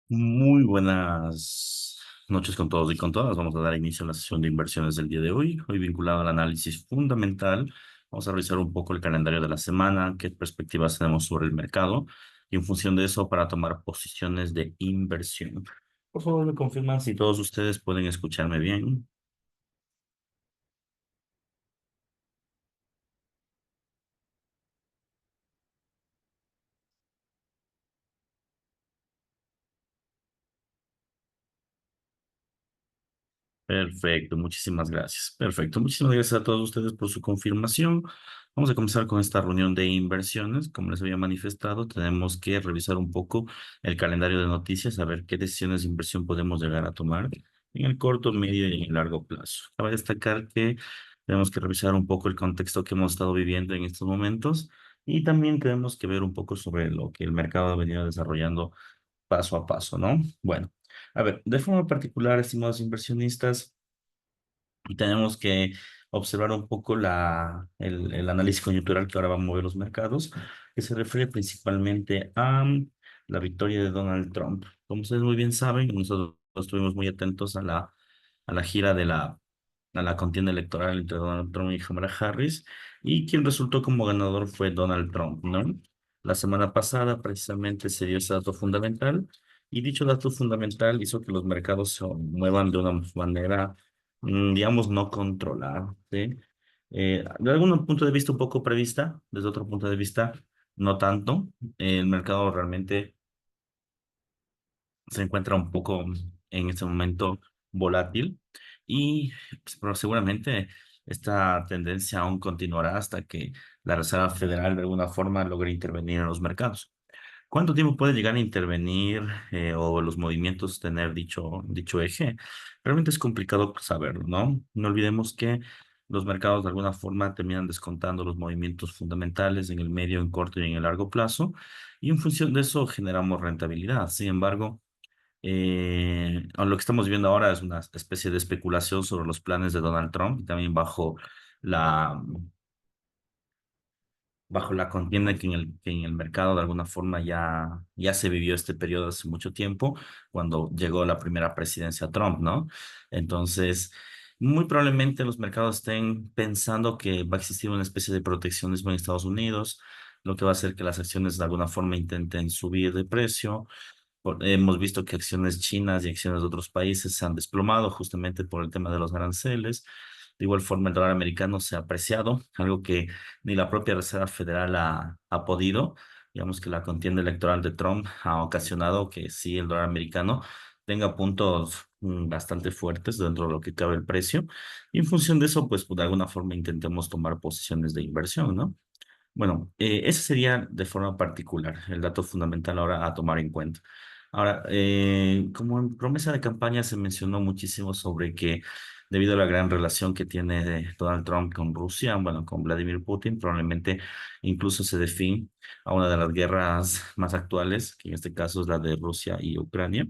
Muy buenas noches con todos y con todas. Vamos a dar inicio a la sesión de inversiones del día de hoy. Hoy vinculado al análisis fundamental. Vamos a revisar un poco el calendario de la semana, qué perspectivas tenemos sobre el mercado y en función de eso para tomar posiciones de inversión. Por favor, me confirman si todos ustedes pueden escucharme bien. Perfecto, muchísimas gracias. Perfecto, muchísimas gracias a todos ustedes por su confirmación. Vamos a comenzar con esta reunión de inversiones. Como les había manifestado, tenemos que revisar un poco el calendario de noticias, a ver qué decisiones de inversión podemos llegar a tomar en el corto, medio y en el largo plazo. Cabe destacar que tenemos que revisar un poco el contexto que hemos estado viviendo en estos momentos y también tenemos que ver un poco sobre lo que el mercado ha venido desarrollando paso a paso, ¿no? Bueno. A ver, de forma particular, estimados inversionistas, tenemos que observar un poco el análisis coyuntural que ahora va a mover los mercados, que se refiere principalmente a la victoria de Donald Trump. Como ustedes muy bien saben, nosotros estuvimos muy atentos a la gira a la contienda electoral entre Donald Trump y Kamala Harris, y quien resultó como ganador fue Donald Trump, ¿no? La semana pasada precisamente se dio ese dato fundamental, y dicho dato fundamental hizo que los mercados se muevan de una manera digamos, no controlada, ¿sí? De algún punto de vista un poco prevista, desde otro punto de vista no tanto. El mercado realmente se encuentra un poco en este momento volátil y pues, pero seguramente esta tendencia aún continuará hasta que la Reserva Federal de alguna forma logre intervenir en los mercados. ¿Cuánto tiempo puede llegar a intervenir o los movimientos tener dicho eje? Realmente es complicado saberlo, ¿no? No olvidemos que los mercados de alguna forma terminan descontando los movimientos fundamentales en el medio, en corto y en el largo plazo, y en función de eso generamos rentabilidad. Sin embargo, lo que estamos viendo ahora es una especie de especulación sobre los planes de Donald Trump y también la, bajo la contienda que en el mercado de alguna forma ya se vivió este periodo hace mucho tiempo, cuando llegó la primera presidencia Trump, ¿no? Entonces, muy probablemente los mercados estén pensando que va a existir una especie de proteccionismo en Estados Unidos, lo que va a hacer que las acciones de alguna forma intenten subir de precio. Hemos visto que acciones chinas y acciones de otros países se han desplomado justamente por el tema de los aranceles. De igual forma, el dólar americano se ha apreciado, algo que ni la propia Reserva Federal ha podido. Digamos que la contienda electoral de Trump ha ocasionado que sí, el dólar americano tenga puntos bastante fuertes dentro de lo que cabe el precio. Y en función de eso, pues de alguna forma intentemos tomar posiciones de inversión, ¿no? Bueno, ese sería de forma particular el dato fundamental ahora a tomar en cuenta. Ahora, como en promesa de campaña se mencionó muchísimo sobre que debido a la gran relación que tiene Donald Trump con Rusia, bueno, con Vladimir Putin, probablemente incluso se dé fin a una de las guerras más actuales, que en este caso es la de Rusia y Ucrania.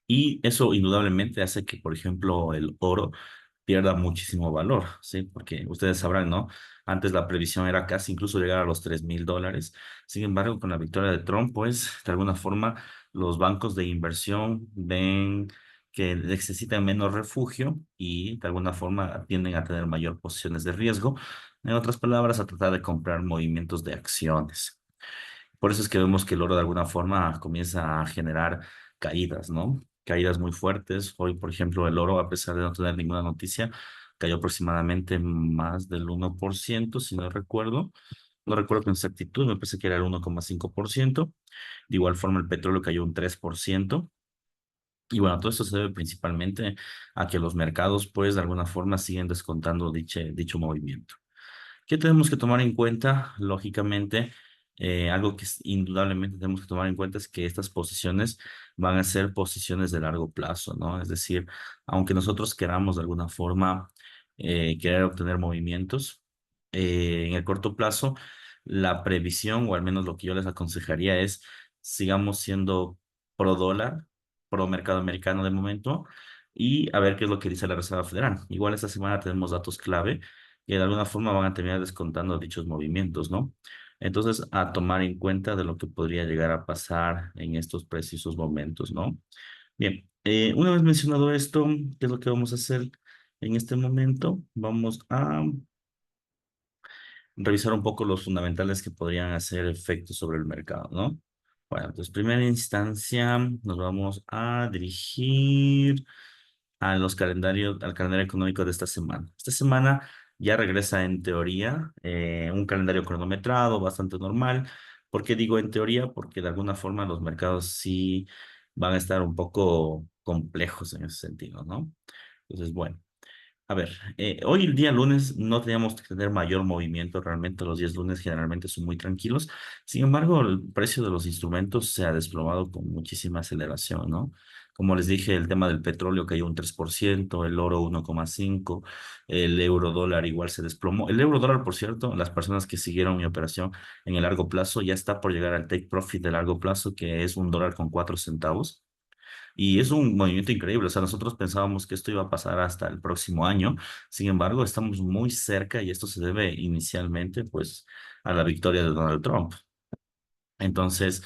Y eso indudablemente hace que, por ejemplo, el oro pierda muchísimo valor, ¿sí? Porque ustedes sabrán, ¿no? Antes la previsión era casi incluso llegar a los $3,000. Sin embargo, con la victoria de Trump, pues, de alguna forma, los bancos de inversión ven que necesitan menos refugio y de alguna forma tienden a tener mayor posiciones de riesgo. En otras palabras, a tratar de comprar movimientos de acciones. Por eso es que vemos que el oro de alguna forma comienza a generar caídas, ¿no? Caídas muy fuertes. Hoy, por ejemplo, el oro, a pesar de no tener ninguna noticia, cayó aproximadamente más del 1%, si no recuerdo. No recuerdo con exactitud, me parece que era el 1,5%. De igual forma, el petróleo cayó un 3%. Y bueno, todo esto se debe principalmente a que los mercados, pues, de alguna forma siguen descontando dicho movimiento. ¿Qué tenemos que tomar en cuenta? Lógicamente, algo que indudablemente tenemos que tomar en cuenta es que estas posiciones van a ser posiciones de largo plazo, ¿no? Es decir, aunque nosotros queramos de alguna forma querer obtener movimientos, en el corto plazo, la previsión, o al menos lo que yo les aconsejaría es sigamos siendo pro dólar, pro mercado americano de momento, y a ver qué es lo que dice la Reserva Federal. Igual esta semana tenemos datos clave que de alguna forma van a terminar descontando dichos movimientos, ¿no? Entonces, a tomar en cuenta de lo que podría llegar a pasar en estos precisos momentos, ¿no? Bien, una vez mencionado esto, ¿qué es lo que vamos a hacer en este momento? Vamos a revisar un poco los fundamentales que podrían hacer efecto sobre el mercado, ¿no? Bueno, entonces, primera instancia, nos vamos a dirigir a los calendarios, al calendario económico de esta semana. Esta semana ya regresa en teoría un calendario cronometrado bastante normal. ¿Por qué digo en teoría? Porque de alguna forma los mercados sí van a estar un poco complejos en ese sentido, ¿no? Entonces, bueno. A ver, hoy el día lunes no teníamos que tener mayor movimiento, realmente los días lunes generalmente son muy tranquilos. Sin embargo, el precio de los instrumentos se ha desplomado con muchísima aceleración, ¿no? Como les dije, el tema del petróleo cayó un 3%, el oro 1,5%, el euro dólar igual se desplomó. El euro dólar, por cierto, las personas que siguieron mi operación en el largo plazo ya está por llegar al take profit de largo plazo, que es $1,04. Y es un movimiento increíble. O sea, nosotros pensábamos que esto iba a pasar hasta el próximo año. Sin embargo, estamos muy cerca y esto se debe inicialmente, pues, a la victoria de Donald Trump. Entonces,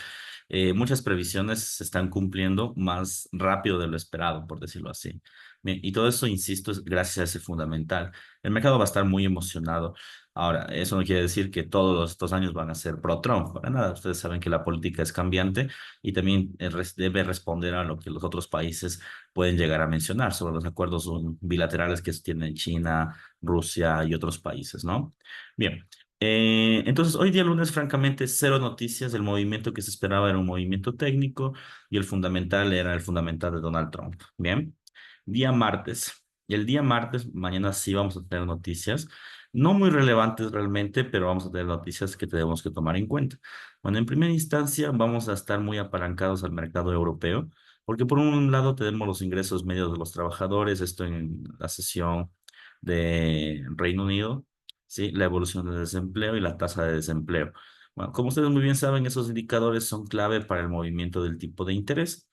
muchas previsiones se están cumpliendo más rápido de lo esperado, por decirlo así. Bien, y todo eso, insisto, es gracias a ese fundamental. El mercado va a estar muy emocionado. Ahora, eso no quiere decir que todos estos años van a ser pro-Trump, para nada. Ustedes saben que la política es cambiante y también debe responder a lo que los otros países pueden llegar a mencionar sobre los acuerdos bilaterales que tienen China, Rusia y otros países, ¿no? Bien. Entonces, hoy día lunes, francamente, cero noticias. El movimiento que se esperaba era un movimiento técnico y el fundamental era el fundamental de Donald Trump. Bien. Día martes. El día martes, mañana sí vamos a tener noticias, no muy relevantes realmente, pero vamos a tener noticias que tenemos que tomar en cuenta. Bueno, en primera instancia, vamos a estar muy apalancados al mercado europeo, porque por un lado tenemos los ingresos medios de los trabajadores, esto en la sesión de Reino Unido. ¿Sí? La evolución del desempleo y la tasa de desempleo. Bueno, como ustedes muy bien saben, esos indicadores son clave para el movimiento del tipo de interés.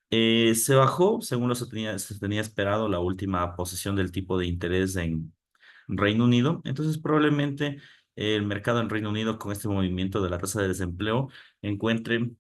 Se bajó, según se tenía esperado, la última posición del tipo de interés en Reino Unido. Entonces, probablemente el mercado en Reino Unido, con este movimiento de la tasa de desempleo, encuentre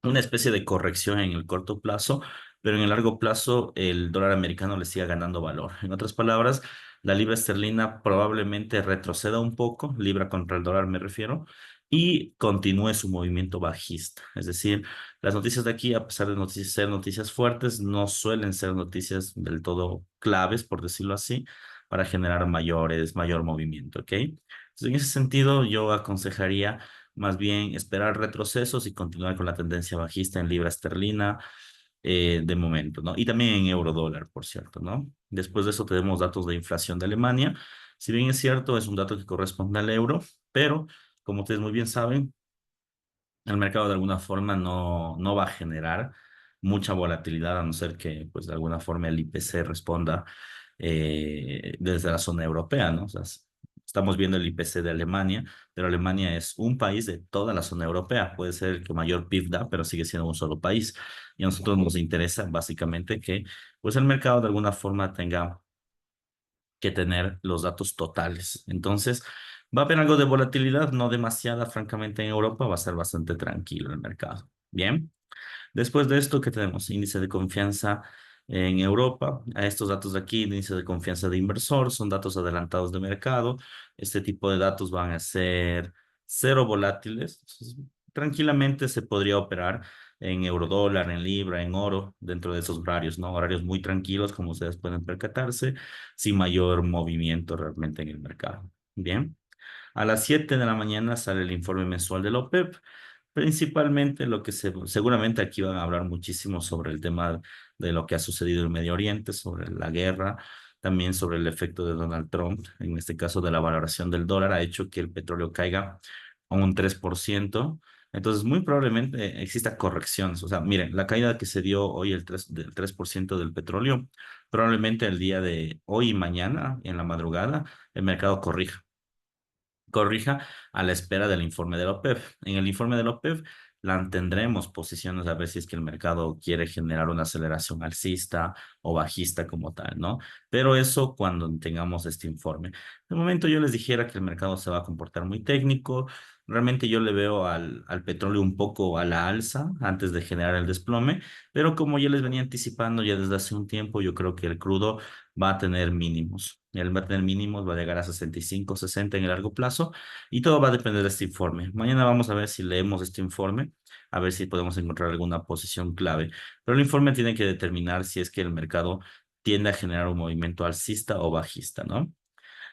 una especie de corrección en el corto plazo, pero en el largo plazo el dólar americano le siga ganando valor. En otras palabras, la libra esterlina probablemente retroceda un poco, libra contra el dólar me refiero, y continúe su movimiento bajista. Es decir, las noticias de aquí, a pesar de ser noticias fuertes, no suelen ser noticias del todo claves, por decirlo así, para generar mayor movimiento, ¿ok? Entonces, en ese sentido, yo aconsejaría más bien esperar retrocesos y continuar con la tendencia bajista en libra esterlina de momento, ¿no? Y también en euro dólar, por cierto, ¿no? Después de eso tenemos datos de inflación de Alemania. Si bien es cierto, es un dato que corresponde al euro, pero como ustedes muy bien saben, el mercado de alguna forma no va a generar mucha volatilidad a no ser que, pues, de alguna forma el IPC responda desde la zona europea, ¿no? O sea, estamos viendo el IPC de Alemania, pero Alemania es un país de toda la zona europea. Puede ser el que mayor PIB da, pero sigue siendo un solo país. Y a nosotros nos interesa básicamente que, pues, el mercado de alguna forma tenga que tener los datos totales. Entonces, va a haber algo de volatilidad, no demasiada, francamente, en Europa, va a ser bastante tranquilo el mercado. Bien. Después de esto, ¿qué tenemos? Índice de confianza en Europa. A estos datos de aquí, índice de confianza de inversor, son datos adelantados de mercado. Este tipo de datos van a ser cero volátiles. Entonces, tranquilamente se podría operar en eurodólar, en libra, en oro, dentro de esos horarios, ¿no? Horarios muy tranquilos, como ustedes pueden percatarse, sin mayor movimiento realmente en el mercado. Bien. A las 7 de la mañana sale el informe mensual de la OPEP. Principalmente seguramente aquí van a hablar muchísimo sobre el tema de lo que ha sucedido en Medio Oriente, sobre la guerra, también sobre el efecto de Donald Trump, en este caso de la valoración del dólar, ha hecho que el petróleo caiga a un 3%. Entonces, muy probablemente exista correcciones. O sea, miren, la caída que se dio hoy del 3% del petróleo, probablemente el día de hoy y mañana, en la madrugada, el mercado corrija a la espera del informe de la OPEP. En el informe de la OPEP tendremos posiciones a ver si es que el mercado quiere generar una aceleración alcista o bajista como tal, ¿no? Pero eso cuando tengamos este informe. De momento yo les dijera que el mercado se va a comportar muy técnico, Realmente yo le veo al petróleo un poco a la alza antes de generar el desplome, pero como ya les venía anticipando ya desde hace un tiempo, yo creo que el crudo va a tener mínimos. Él va a tener mínimos, va a llegar a 65, 60 en el largo plazo y todo va a depender de este informe. Mañana vamos a ver si leemos este informe, a ver si podemos encontrar alguna posición clave. Pero el informe tiene que determinar si es que el mercado tiende a generar un movimiento alcista o bajista, ¿no?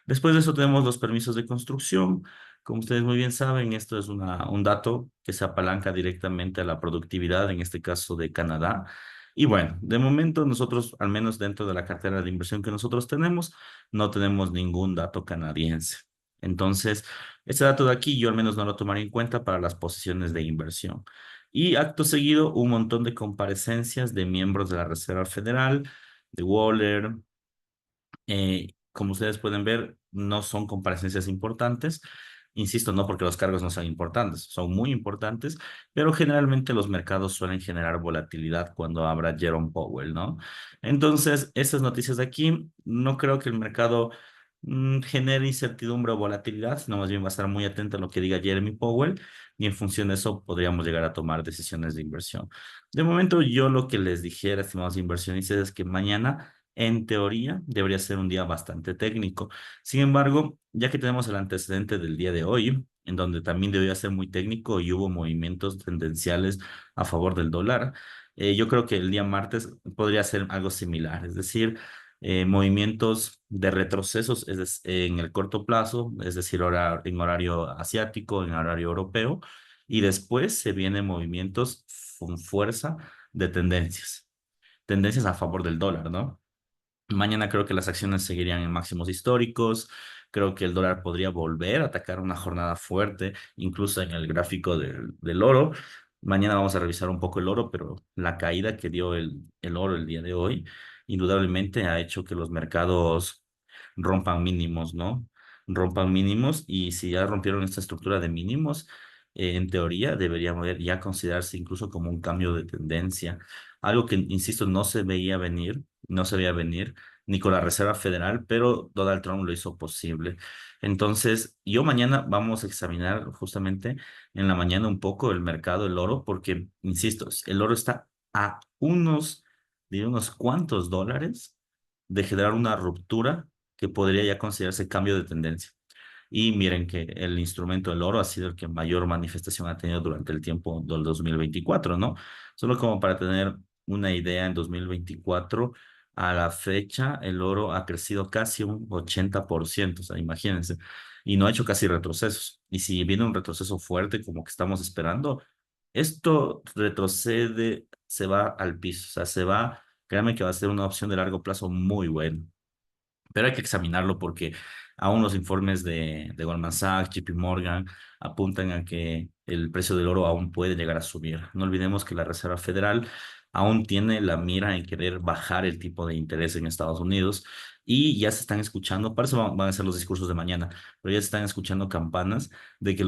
Después de eso tenemos los permisos de construcción. Como ustedes muy bien saben, esto es un dato que se apalanca directamente a la productividad, en este caso de Canadá. Y bueno, de momento nosotros, al menos dentro de la cartera de inversión que nosotros tenemos, no tenemos ningún dato canadiense. Entonces, este dato de aquí yo al menos no lo tomaría en cuenta para las posiciones de inversión. Y acto seguido, un montón de comparecencias de miembros de la Reserva Federal, de Waller, como ustedes pueden ver, no son comparecencias importantes. Insisto, no porque los cargos no sean importantes, son muy importantes, pero generalmente los mercados suelen generar volatilidad cuando habrá Jerome Powell, ¿no? Entonces, estas noticias de aquí, no creo que el mercado genere incertidumbre o volatilidad, sino más bien va a estar muy atento a lo que diga Jeremy Powell y en función de eso podríamos llegar a tomar decisiones de inversión. De momento, yo lo que les dijera, estimados inversionistas, es que mañana en teoría, debería ser un día bastante técnico. Sin embargo, ya que tenemos el antecedente del día de hoy, en donde también debería ser muy técnico y hubo movimientos tendenciales a favor del dólar, yo creo que el día martes podría ser algo similar, es decir, movimientos de retrocesos en el corto plazo, es decir, en horario asiático, en horario europeo, y después se vienen movimientos con fuerza de tendencias a favor del dólar, ¿no? Mañana creo que las acciones seguirían en máximos históricos. Creo que el dólar podría volver a atacar una jornada fuerte, incluso en el gráfico del oro. Mañana vamos a revisar un poco el oro, pero la caída que dio el oro el día de hoy, indudablemente ha hecho que los mercados rompan mínimos, ¿no? Rompan mínimos y si ya rompieron esta estructura de mínimos, en teoría debería ya considerarse incluso como un cambio de tendencia. Algo que, insisto, no se veía venir ni con la Reserva Federal, pero Donald Trump lo hizo posible. Entonces, yo mañana vamos a examinar justamente en la mañana un poco el mercado del oro, porque, insisto, el oro está a de unos cuantos dólares de generar una ruptura que podría ya considerarse cambio de tendencia. Y miren que el instrumento del oro ha sido el que mayor manifestación ha tenido durante el tiempo del 2024, ¿no? Solo como para tener una idea, en 2024 a la fecha el oro ha crecido casi un 80%, o sea, imagínense, y no ha hecho casi retrocesos. Y si viene un retroceso fuerte como que estamos esperando, esto retrocede, se va al piso, o sea, se va, créanme que va a ser una opción de largo plazo muy buena. Pero hay que examinarlo porque aún los informes de Goldman Sachs, JP Morgan, apuntan a que el precio del oro aún puede llegar a subir. No olvidemos que la Reserva Federal aún tiene la mira en querer bajar el tipo de interés en Estados Unidos y ya se están escuchando, para eso van a ser los discursos de mañana, pero ya se están escuchando campanas de que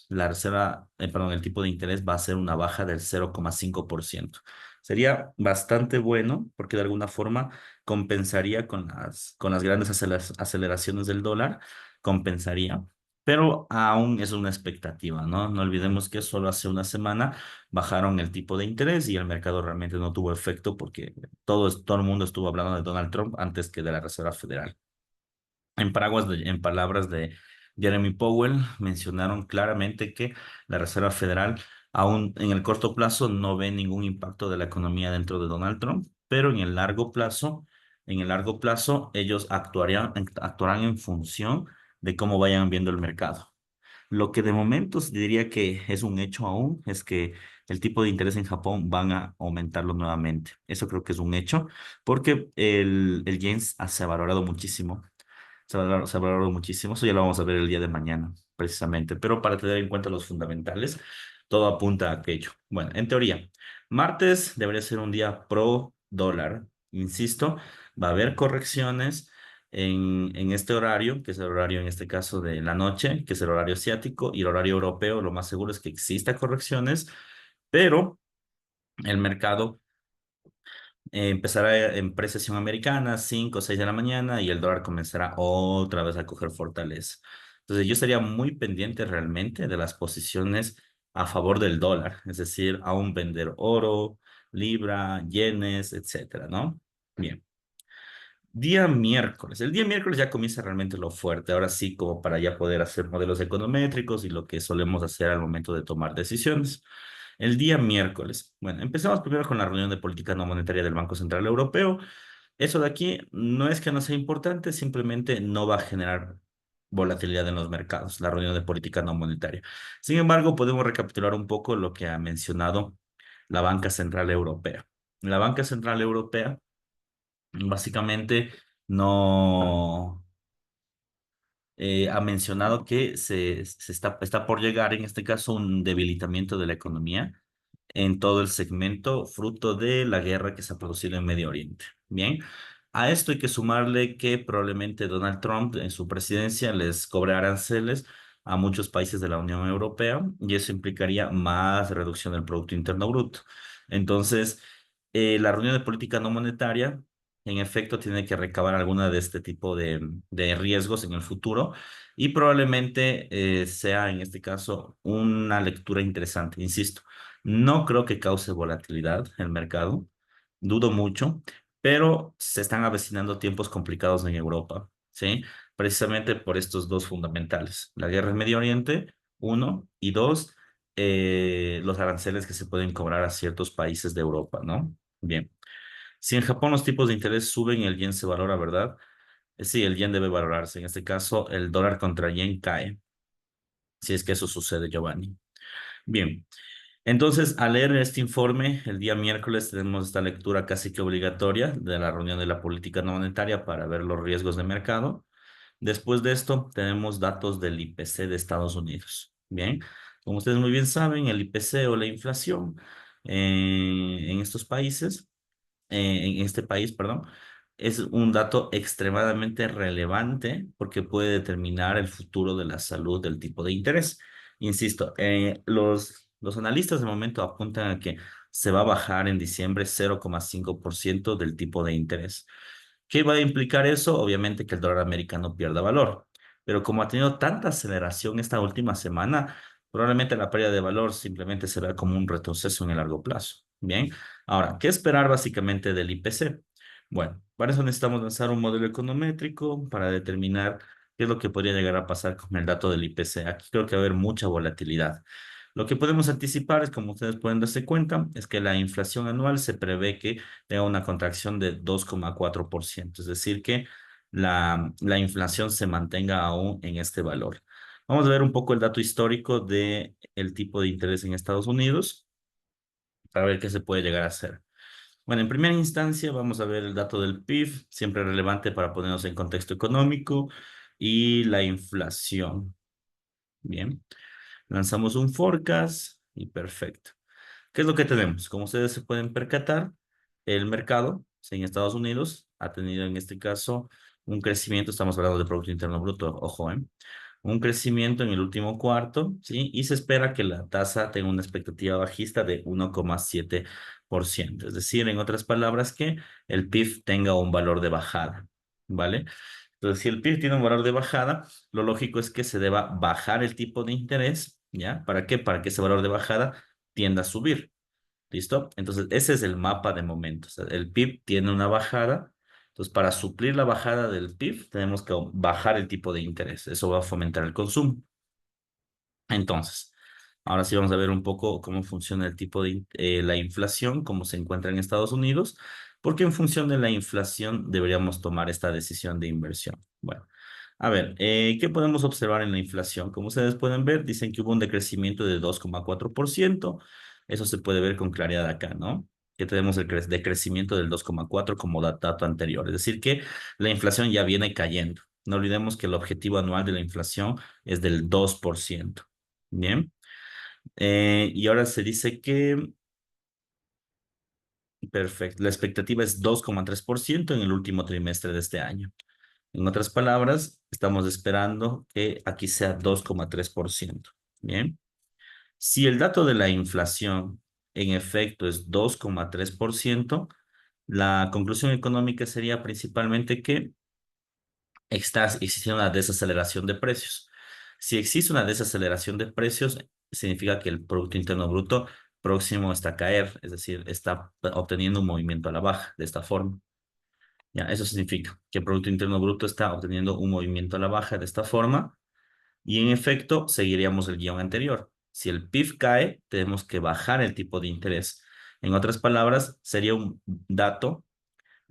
la Reserva, perdón, el tipo de interés va a ser una baja del 0,5%. Sería bastante bueno porque de alguna forma compensaría con las grandes aceleraciones del dólar, compensaría, pero aún es una expectativa, ¿no? No olvidemos que solo hace una semana bajaron el tipo de interés y el mercado realmente no tuvo efecto porque todo el mundo estuvo hablando de Donald Trump antes que de la Reserva Federal. En palabras de Jeremy Powell, mencionaron claramente que la Reserva Federal aún en el corto plazo no ve ningún impacto de la economía dentro de Donald Trump, pero en el largo plazo ellos actuarán en función de cómo vayan viendo el mercado. Lo que de momento se diría que es un hecho aún es que el tipo de interés en Japón van a aumentarlo nuevamente. Eso creo que es un hecho porque el yen se ha valorado muchísimo. Se ha valorado muchísimo. Eso ya lo vamos a ver el día de mañana, precisamente. Pero para tener en cuenta los fundamentales, todo apunta a aquello. Bueno, en teoría, martes debería ser un día pro dólar. Insisto, va a haber correcciones en este horario, que es el horario en este caso de la noche, que es el horario asiático, y el horario europeo. Lo más seguro es que exista correcciones, pero el mercado empezará en precesión americana, 5 o 6 de la mañana, y el dólar comenzará otra vez a coger fortaleza. Entonces yo estaría muy pendiente realmente de las posiciones a favor del dólar, es decir, aún vender oro, libra, yenes, etcétera, ¿no? Bien. Día miércoles. El día miércoles ya comienza realmente lo fuerte. Ahora sí, como para ya poder hacer modelos econométricos y lo que solemos hacer al momento de tomar decisiones. El día miércoles. Bueno, empezamos primero con la reunión de política no monetaria del Banco Central Europeo. Eso de aquí no es que no sea importante, simplemente no va a generar volatilidad en los mercados, la reunión de política no monetaria. Sin embargo, podemos recapitular un poco lo que ha mencionado la Banca Central Europea. La Banca Central Europea básicamente no ha mencionado que está por llegar, en este caso, un debilitamiento de la economía en todo el segmento fruto de la guerra que se ha producido en Medio Oriente. Bien, a esto hay que sumarle que probablemente Donald Trump en su presidencia les cobre aranceles a muchos países de la Unión Europea y eso implicaría más reducción del Producto Interno Bruto. Entonces, la reunión de política no monetaria, en efecto, tiene que recabar alguna de este tipo de riesgos en el futuro y probablemente sea, en este caso, una lectura interesante. Insisto, no creo que cause volatilidad el mercado, dudo mucho, pero se están avecinando tiempos complicados en Europa, ¿sí? Precisamente por estos dos fundamentales, la guerra en Medio Oriente, uno, y dos, los aranceles que se pueden cobrar a ciertos países de Europa, ¿no? Bien. Si en Japón los tipos de interés suben, el yen se valora, ¿verdad? Sí, el yen debe valorarse. En este caso, el dólar contra yen cae, si es que eso sucede, Giovanni. Bien, entonces, al leer este informe, el día miércoles tenemos esta lectura casi que obligatoria de la reunión de la política no monetaria para ver los riesgos de mercado. Después de esto, tenemos datos del IPC de Estados Unidos. Bien, como ustedes muy bien saben, el IPC o la inflación en estos países en este país, perdón, es un dato extremadamente relevante porque puede determinar el futuro de la salud del tipo de interés. Insisto, los analistas de momento apuntan a que se va a bajar en diciembre 0,5% del tipo de interés. ¿Qué va a implicar eso? Obviamente que el dólar americano pierda valor. Pero como ha tenido tanta aceleración esta última semana, probablemente la pérdida de valor simplemente se vea como un retroceso en el largo plazo. Bien, ahora, ¿qué esperar básicamente del IPC? Bueno, para eso necesitamos lanzar un modelo econométrico para determinar qué es lo que podría llegar a pasar con el dato del IPC. Aquí creo que va a haber mucha volatilidad. Lo que podemos anticipar es, como ustedes pueden darse cuenta, es que la inflación anual se prevé que tenga una contracción de 2,4%, es decir, que la inflación se mantenga aún en este valor. Vamos a ver un poco el dato histórico de el tipo de interés en Estados Unidos para ver qué se puede llegar a hacer. Bueno, en primera instancia vamos a ver el dato del PIB, siempre relevante para ponernos en contexto económico, y la inflación. Bien, lanzamos un forecast y perfecto. ¿Qué es lo que tenemos? Como ustedes se pueden percatar, el mercado en Estados Unidos ha tenido en este caso un crecimiento, estamos hablando de Producto Interno Bruto, ojo, un crecimiento en el último cuarto, ¿sí? Y se espera que la tasa tenga una expectativa bajista de 1,7%. Es decir, en otras palabras, que el PIB tenga un valor de bajada, ¿vale? Entonces, si el PIB tiene un valor de bajada, lo lógico es que se deba bajar el tipo de interés, ¿ya? ¿Para qué? Para que ese valor de bajada tienda a subir. ¿Listo? Entonces, ese es el mapa de momento. O sea, el PIB tiene una bajada. Entonces, para suplir la bajada del PIB, tenemos que bajar el tipo de interés. Eso va a fomentar el consumo. Entonces, ahora sí vamos a ver un poco cómo funciona el tipo de la inflación, cómo se encuentra en Estados Unidos, porque en función de la inflación deberíamos tomar esta decisión de inversión. Bueno, a ver, ¿qué podemos observar en la inflación? Como ustedes pueden ver, dicen que hubo un decrecimiento de 2,4%. Eso se puede ver con claridad acá, ¿no? Que tenemos el decrecimiento del 2,4 como dato anterior. Es decir, que la inflación ya viene cayendo. No olvidemos que el objetivo anual de la inflación es del 2%. Bien. Y ahora se dice que, perfecto, la expectativa es 2,3% en el último trimestre de este año. En otras palabras, estamos esperando que aquí sea 2,3%. Bien. Si el dato de la inflación en efecto es 2,3%, la conclusión económica sería principalmente que está existiendo una desaceleración de precios. Si existe una desaceleración de precios, significa que el Producto Interno Bruto próximo está a caer, es decir, está obteniendo un movimiento a la baja de esta forma. Ya, eso significa que el Producto Interno Bruto está obteniendo un movimiento a la baja de esta forma y en efecto seguiríamos el guión anterior. Si el PIB cae, tenemos que bajar el tipo de interés. En otras palabras, sería un dato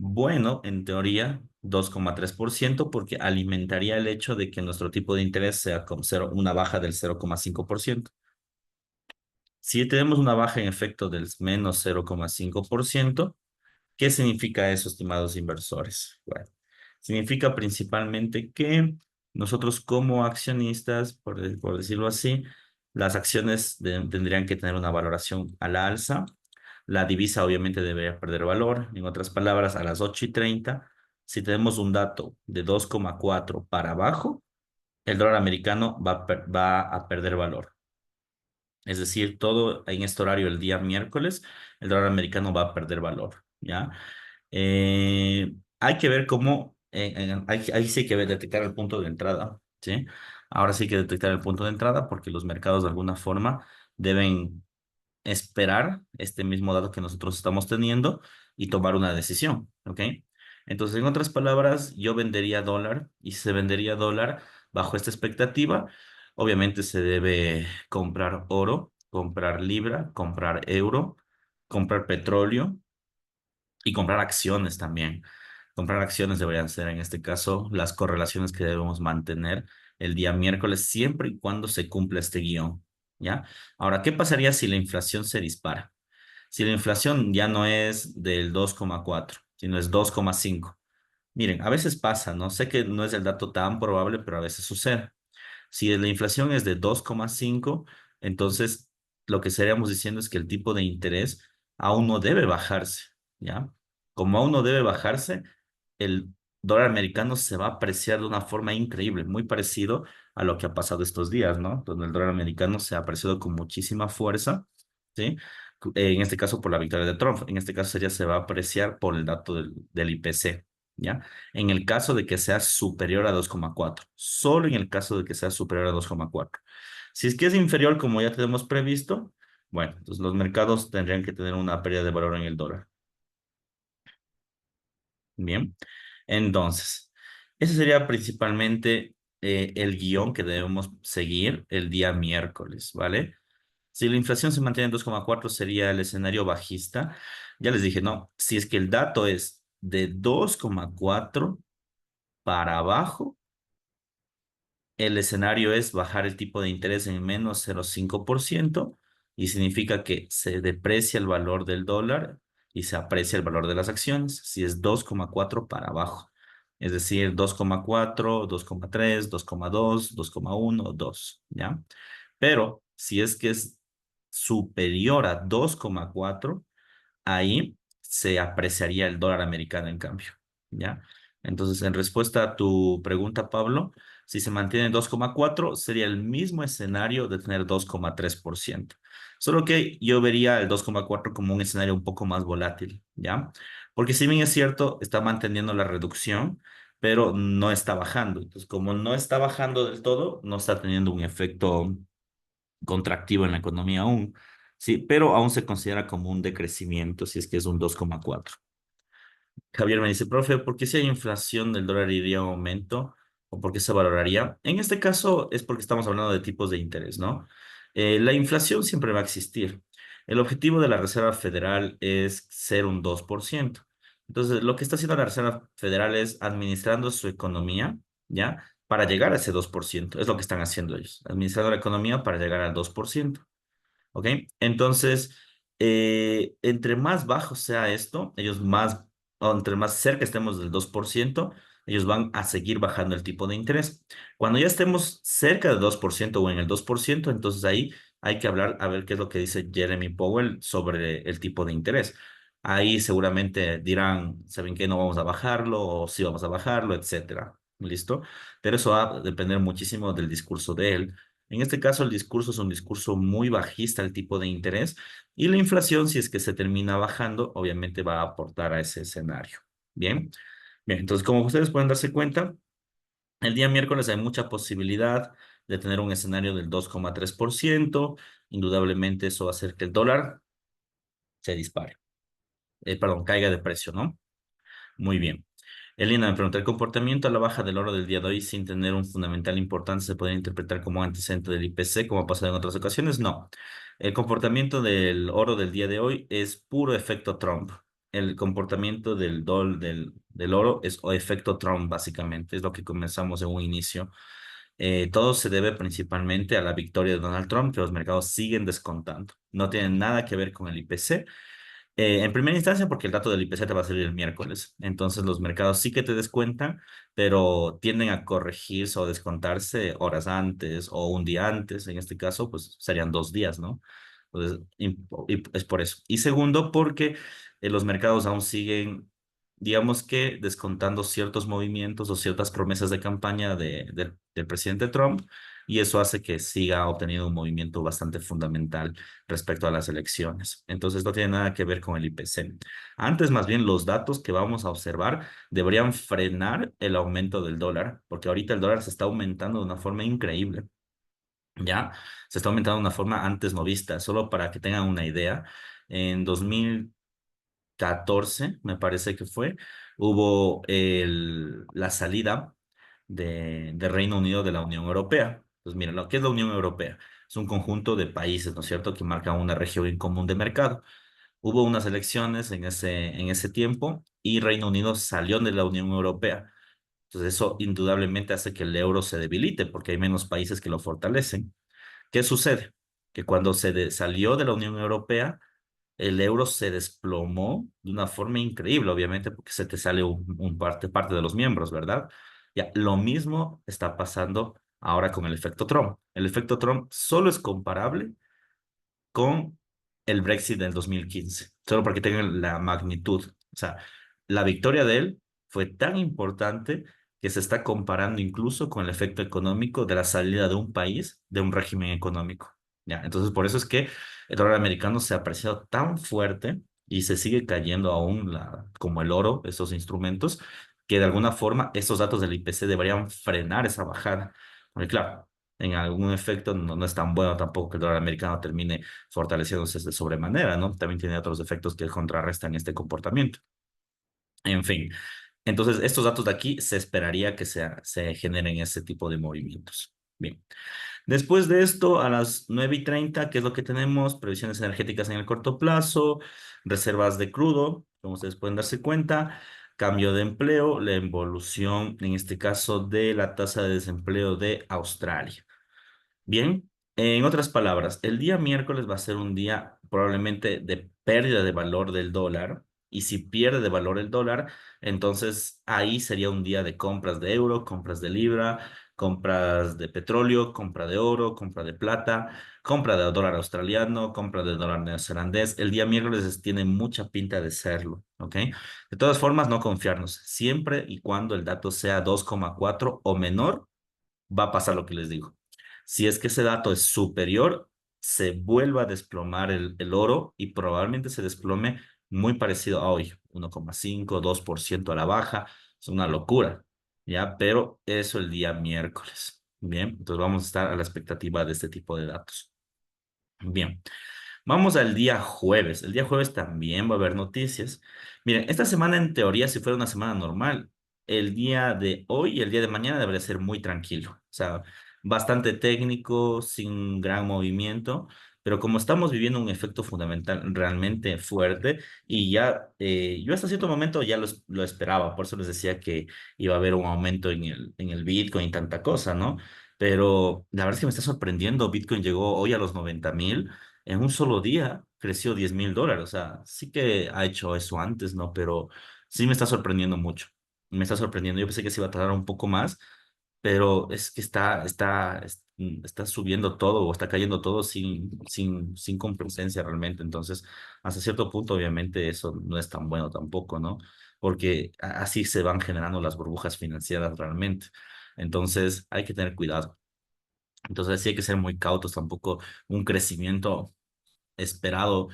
bueno, en teoría, 2,3% porque alimentaría el hecho de que nuestro tipo de interés sea con una baja del 0,5%. Si tenemos una baja en efecto del menos 0,5%, ¿qué significa eso, estimados inversores? Bueno, significa principalmente que nosotros como accionistas, por decirlo así, las acciones tendrían que tener una valoración a la alza. La divisa obviamente debería perder valor. En otras palabras, a las 8:30, si tenemos un dato de 2,4 para abajo, el dólar americano va a perder valor. Es decir, todo en este horario el día miércoles, el dólar americano va a perder valor, ¿ya? Hay que ver cómo, ahí sí hay que detectar el punto de entrada, ¿sí? Ahora sí hay que detectar el punto de entrada porque los mercados de alguna forma deben esperar este mismo dato que nosotros estamos teniendo y tomar una decisión, ¿ok? Entonces, en otras palabras, yo vendería dólar y si se vendería dólar bajo esta expectativa, obviamente se debe comprar oro, comprar libra, comprar euro, comprar petróleo y comprar acciones también. Comprar acciones deberían ser, en este caso, las correlaciones que debemos mantener el día miércoles, siempre y cuando se cumpla este guión, ¿ya? Ahora, ¿qué pasaría si la inflación se dispara? Si la inflación ya no es del 2,4, sino es 2,5. Miren, a veces pasa, ¿no? Sé que no es el dato tan probable, pero a veces sucede. Si la inflación es de 2,5, entonces lo que estaríamos diciendo es que el tipo de interés aún no debe bajarse, ¿ya? Como aún no debe bajarse, el dólar americano se va a apreciar de una forma increíble, muy parecido a lo que ha pasado estos días, ¿no? Donde el dólar americano se ha apreciado con muchísima fuerza, ¿sí? En este caso por la victoria de Trump, en este caso sería se va a apreciar por el dato del IPC, ¿ya? En el caso de que sea superior a 2,4, solo en el caso de que sea superior a 2,4. Si es que es inferior, como ya tenemos previsto, bueno, entonces los mercados tendrían que tener una pérdida de valor en el dólar. Bien, entonces, ese sería principalmente el guión que debemos seguir el día miércoles, ¿vale? Si la inflación se mantiene en 2,4 sería el escenario bajista. Ya les dije, no, si es que el dato es de 2,4 para abajo, el escenario es bajar el tipo de interés en menos 0,5% y significa que se deprecia el valor del dólar y se aprecia el valor de las acciones si es 2,4 para abajo. Es decir, 2,4, 2,3, 2,2, 2,1, 2, ¿ya? Pero si es que es superior a 2,4, ahí se apreciaría el dólar americano en cambio, ¿ya? Entonces, en respuesta a tu pregunta, Pablo, si se mantiene en 2,4, sería el mismo escenario de tener 2,3%. Solo que yo vería el 2,4 como un escenario un poco más volátil, ¿ya? Porque si bien es cierto, está manteniendo la reducción, pero no está bajando. Entonces, como no está bajando del todo, no está teniendo un efecto contractivo en la economía aún, sí, pero aún se considera como un decrecimiento si es que es un 2,4. Javier me dice, profe, ¿por qué si hay inflación del dólar iría a aumento o por qué se valoraría? En este caso es porque estamos hablando de tipos de interés, ¿no? La inflación siempre va a existir. El objetivo de la Reserva Federal es ser un 2%. Entonces, lo que está haciendo la Reserva Federal es administrando su economía, ¿ya? Para llegar a ese 2%. Es lo que están haciendo ellos, administrando la economía para llegar al 2%. ¿Ok? Entonces, entre más bajo sea esto, o entre más cerca estemos del 2%, ellos van a seguir bajando el tipo de interés. Cuando ya estemos cerca del 2% o en el 2%, entonces ahí hay que hablar a ver qué es lo que dice Jeremy Powell sobre el tipo de interés. Ahí seguramente dirán, ¿saben qué? No vamos a bajarlo o sí vamos a bajarlo, etcétera. ¿Listo? Pero eso va a depender muchísimo del discurso de él. En este caso, el discurso es un discurso muy bajista el tipo de interés y la inflación, si es que se termina bajando, obviamente va a aportar a ese escenario. Bien, bien, entonces como ustedes pueden darse cuenta, el día miércoles hay mucha posibilidad de tener un escenario del 2,3%. Indudablemente eso va a hacer que el dólar se dispare, perdón, caiga de precio, ¿no? Muy bien. Elena me pregunta, ¿el comportamiento a la baja del oro del día de hoy sin tener un fundamental importante se puede interpretar como antecedente del IPC, como ha pasado en otras ocasiones? No. El comportamiento del oro del día de hoy es puro efecto Trump. El comportamiento del oro es o efecto Trump, básicamente, es lo que comenzamos en un inicio. Todo se debe principalmente a la victoria de Donald Trump, que los mercados siguen descontando. No tiene nada que ver con el IPC. En primera instancia, porque el dato del IPC te va a salir el miércoles. Entonces, los mercados sí que te descuentan, pero tienden a corregirse o descontarse horas antes o un día antes. En este caso, pues serían 2 días, ¿no? Entonces, y es por eso. Y segundo, porque los mercados aún siguen, digamos que, descontando ciertos movimientos o ciertas promesas de campaña del presidente Trump. Y eso hace que siga obteniendo un movimiento bastante fundamental respecto a las elecciones. Entonces no tiene nada que ver con el IPC. Antes, más bien, los datos que vamos a observar deberían frenar el aumento del dólar, porque ahorita el dólar se está aumentando de una forma increíble. Ya, se está aumentando de una forma antes no vista. Solo para que tengan una idea, en 2014 me parece que fue, hubo la salida de Reino Unido de la Unión Europea. Pues miren, lo que es la Unión Europea es un conjunto de países, ¿no es cierto?, que marcan una región en común de mercado. Hubo unas elecciones en ese tiempo y Reino Unido salió de la Unión Europea. Entonces eso indudablemente hace que el euro se debilite porque hay menos países que lo fortalecen. ¿Qué sucede? Que cuando salió de la Unión Europea, el euro se desplomó de una forma increíble, obviamente, porque se te sale parte de los miembros, ¿verdad? Ya, lo mismo está pasando ahora con el efecto Trump. El efecto Trump solo es comparable con el Brexit del 2015, solo para que tengan la magnitud. O sea, la victoria de él fue tan importante que se está comparando incluso con el efecto económico de la salida de un país de un régimen económico. ¿Ya? Entonces, por eso es que el dólar americano se ha apreciado tan fuerte y se sigue cayendo aún como el oro, esos instrumentos, que de alguna forma esos datos del IPC deberían frenar esa bajada. Porque claro, en algún efecto no es tan bueno tampoco que el dólar americano termine fortaleciéndose de sobremanera, ¿no? También tiene otros efectos que contrarrestan este comportamiento. En fin, entonces estos datos de aquí se esperaría que se generen ese tipo de movimientos. Bien, después de esto, a las 9:30, ¿qué es lo que tenemos? Previsiones energéticas en el corto plazo, reservas de crudo, como ustedes pueden darse cuenta, cambio de empleo, la evolución, en este caso, de la tasa de desempleo de Australia. Bien, en otras palabras, el día miércoles va a ser un día probablemente de pérdida de valor del dólar. Y si pierde de valor el dólar, entonces ahí sería un día de compras de euro, compras de libra, compras de petróleo, compra de oro, compra de plata, compra de dólar australiano, compra de dólar neozelandés. El día miércoles tiene mucha pinta de serlo, ¿ok? De todas formas, no confiarnos. Siempre y cuando el dato sea 2,4 o menor, va a pasar lo que les digo. Si es que ese dato es superior, se vuelva a desplomar el oro y probablemente se desplome muy parecido a hoy, 1,5, 2% a la baja. Es una locura, ¿ya? Pero eso el día miércoles. Bien, entonces vamos a estar a la expectativa de este tipo de datos. Bien. Vamos al día jueves. El día jueves también va a haber noticias. Miren, esta semana en teoría, si fuera una semana normal, el día de hoy y el día de mañana debería ser muy tranquilo. O sea, bastante técnico, sin gran movimiento. Pero como estamos viviendo un efecto fundamental realmente fuerte y ya, yo hasta cierto momento ya lo esperaba, por eso les decía que iba a haber un aumento en el Bitcoin y tanta cosa, ¿no? Pero la verdad es que me está sorprendiendo. Bitcoin llegó hoy a los 90.000 en un solo día, creció $10.000. O sea, sí que ha hecho eso antes, ¿no? Pero sí me está sorprendiendo mucho. Me está sorprendiendo. Yo pensé que se iba a tardar un poco más, pero es que está subiendo todo o está cayendo todo sin complacencia realmente. Entonces, hasta cierto punto, obviamente, eso no es tan bueno tampoco, ¿no? Porque así se van generando las burbujas financieras realmente. Entonces, hay que tener cuidado. Entonces, sí hay que ser muy cautos. Tampoco un crecimiento esperado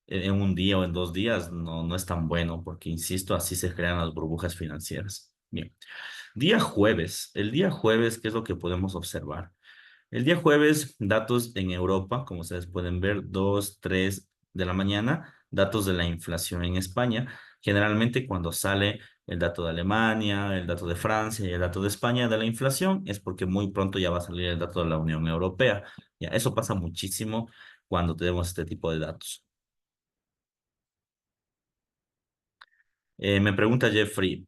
en un día o en 2 días no es tan bueno, porque, insisto, así se crean las burbujas financieras. Bien. Día jueves. El día jueves, ¿qué es lo que podemos observar? El día jueves, datos en Europa, como ustedes pueden ver, 2, 3 de la mañana, datos de la inflación en España. Generalmente cuando sale el dato de Alemania, el dato de Francia y el dato de España de la inflación, es porque muy pronto ya va a salir el dato de la Unión Europea. Ya, eso pasa muchísimo cuando tenemos este tipo de datos. Me pregunta Jeffrey,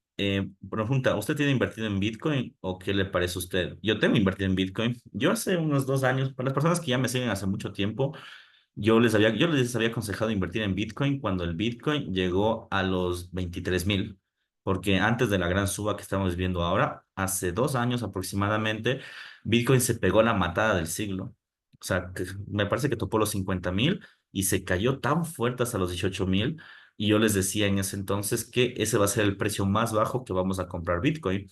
pregunta, ¿usted tiene invertido en Bitcoin o qué le parece a usted? Yo tengo invertido en Bitcoin. Yo hace unos 2 años, para las personas que ya me siguen hace mucho tiempo, yo les había aconsejado invertir en Bitcoin cuando el Bitcoin llegó a los 23,000, porque antes de la gran suba que estamos viendo ahora, hace 2 años aproximadamente, Bitcoin se pegó la matada del siglo. O sea, me parece que topó los 50,000 y se cayó tan fuerte hasta los 18,000. Y yo les decía en ese entonces que ese va a ser el precio más bajo que vamos a comprar Bitcoin.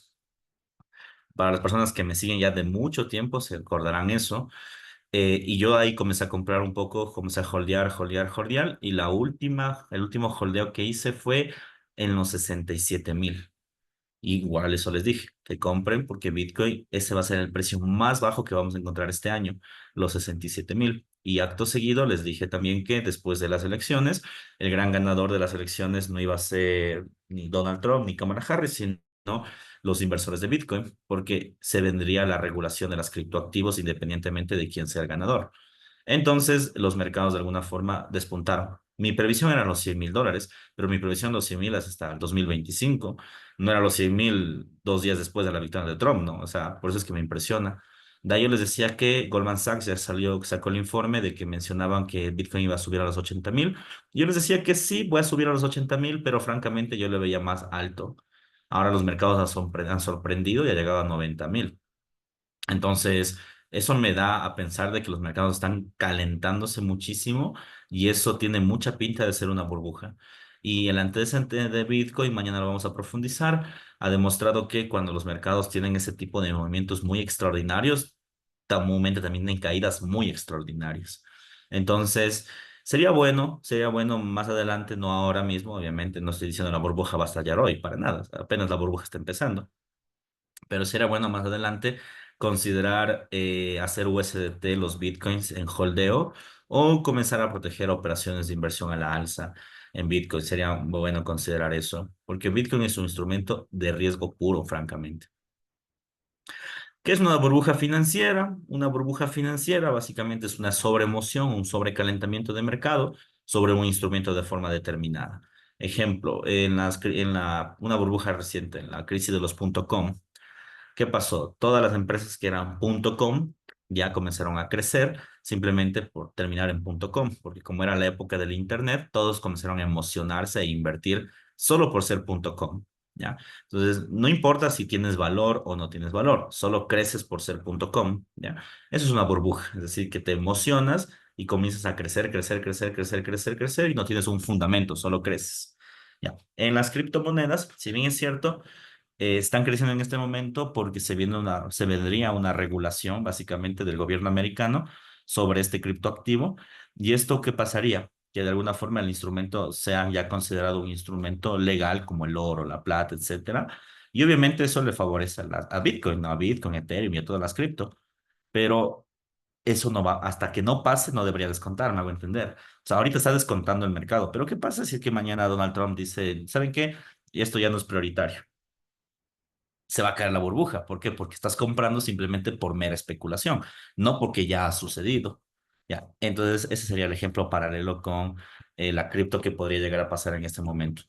Para las personas que me siguen ya de mucho tiempo se acordarán eso. Y yo ahí comencé a comprar un poco, comencé a holdear, holdear, holdear. Y el último holdeo que hice fue en los 67,000. Igual eso les dije, que compren porque Bitcoin, ese va a ser el precio más bajo que vamos a encontrar este año, los 67,000. Y acto seguido les dije también que después de las elecciones, el gran ganador de las elecciones no iba a ser ni Donald Trump ni Kamala Harris, sino los inversores de Bitcoin, porque se vendría la regulación de las criptoactivos independientemente de quién sea el ganador. Entonces, los mercados de alguna forma despuntaron. Mi previsión era los $100,000, pero mi previsión los 100,000 es hasta el 2025. No era los 100,000 2 días después de la victoria de Trump, ¿no? O sea, por eso es que me impresiona. De ahí yo les decía que Goldman Sachs ya sacó el informe de que mencionaban que Bitcoin iba a subir a los 80,000. Yo les decía que sí, voy a subir a los 80,000, pero francamente yo le veía más alto. Ahora los mercados han sorprendido y ha llegado a 90,000. Entonces, eso me da a pensar de que los mercados están calentándose muchísimo y eso tiene mucha pinta de ser una burbuja. Y el antecedente de Bitcoin, mañana lo vamos a profundizar, ha demostrado que cuando los mercados tienen ese tipo de movimientos muy extraordinarios, comúnmente también tienen caídas muy extraordinarias. Entonces, sería bueno más adelante, no ahora mismo, obviamente, no estoy diciendo la burbuja va a estallar hoy, para nada, apenas la burbuja está empezando, pero sí era bueno más adelante considerar hacer USDT los bitcoins en holdeo o comenzar a proteger operaciones de inversión a la alza en Bitcoin. Sería bueno considerar eso, porque Bitcoin es un instrumento de riesgo puro, francamente. ¿Qué es una burbuja financiera? Una burbuja financiera básicamente es una sobreemoción, un sobrecalentamiento de mercado sobre un instrumento de forma determinada. Ejemplo, una burbuja reciente, en la crisis de los .com. ¿Qué pasó? Todas las empresas que eran .com ya comenzaron a crecer simplemente por terminar en .com, porque como era la época del Internet, todos comenzaron a emocionarse e invertir solo por ser .com, ¿ya? Entonces, no importa si tienes valor o no tienes valor, solo creces por ser .com, ¿ya? Eso es una burbuja, es decir, que te emocionas y comienzas a crecer, crecer, crecer, crecer, crecer, crecer y no tienes un fundamento, solo creces. Ya. En las criptomonedas, si bien es cierto, están creciendo en este momento porque se vendría una regulación básicamente del gobierno americano sobre este criptoactivo. ¿Y esto qué pasaría? Que de alguna forma el instrumento sea ya considerado un instrumento legal como el oro, la plata, etcétera. Y obviamente eso le favorece a Bitcoin, ¿no? A Bitcoin, Ethereum y a todas las cripto. Pero eso no va, hasta que no pase, no debería descontar, me hago entender. O sea, ahorita está descontando el mercado, pero ¿qué pasa si es que mañana Donald Trump dice, ¿saben qué? Esto ya no es prioritario, se va a caer la burbuja. ¿Por qué? Porque estás comprando simplemente por mera especulación, no porque ya ha sucedido. Ya, entonces ese sería el ejemplo paralelo con la cripto que podría llegar a pasar en este momento.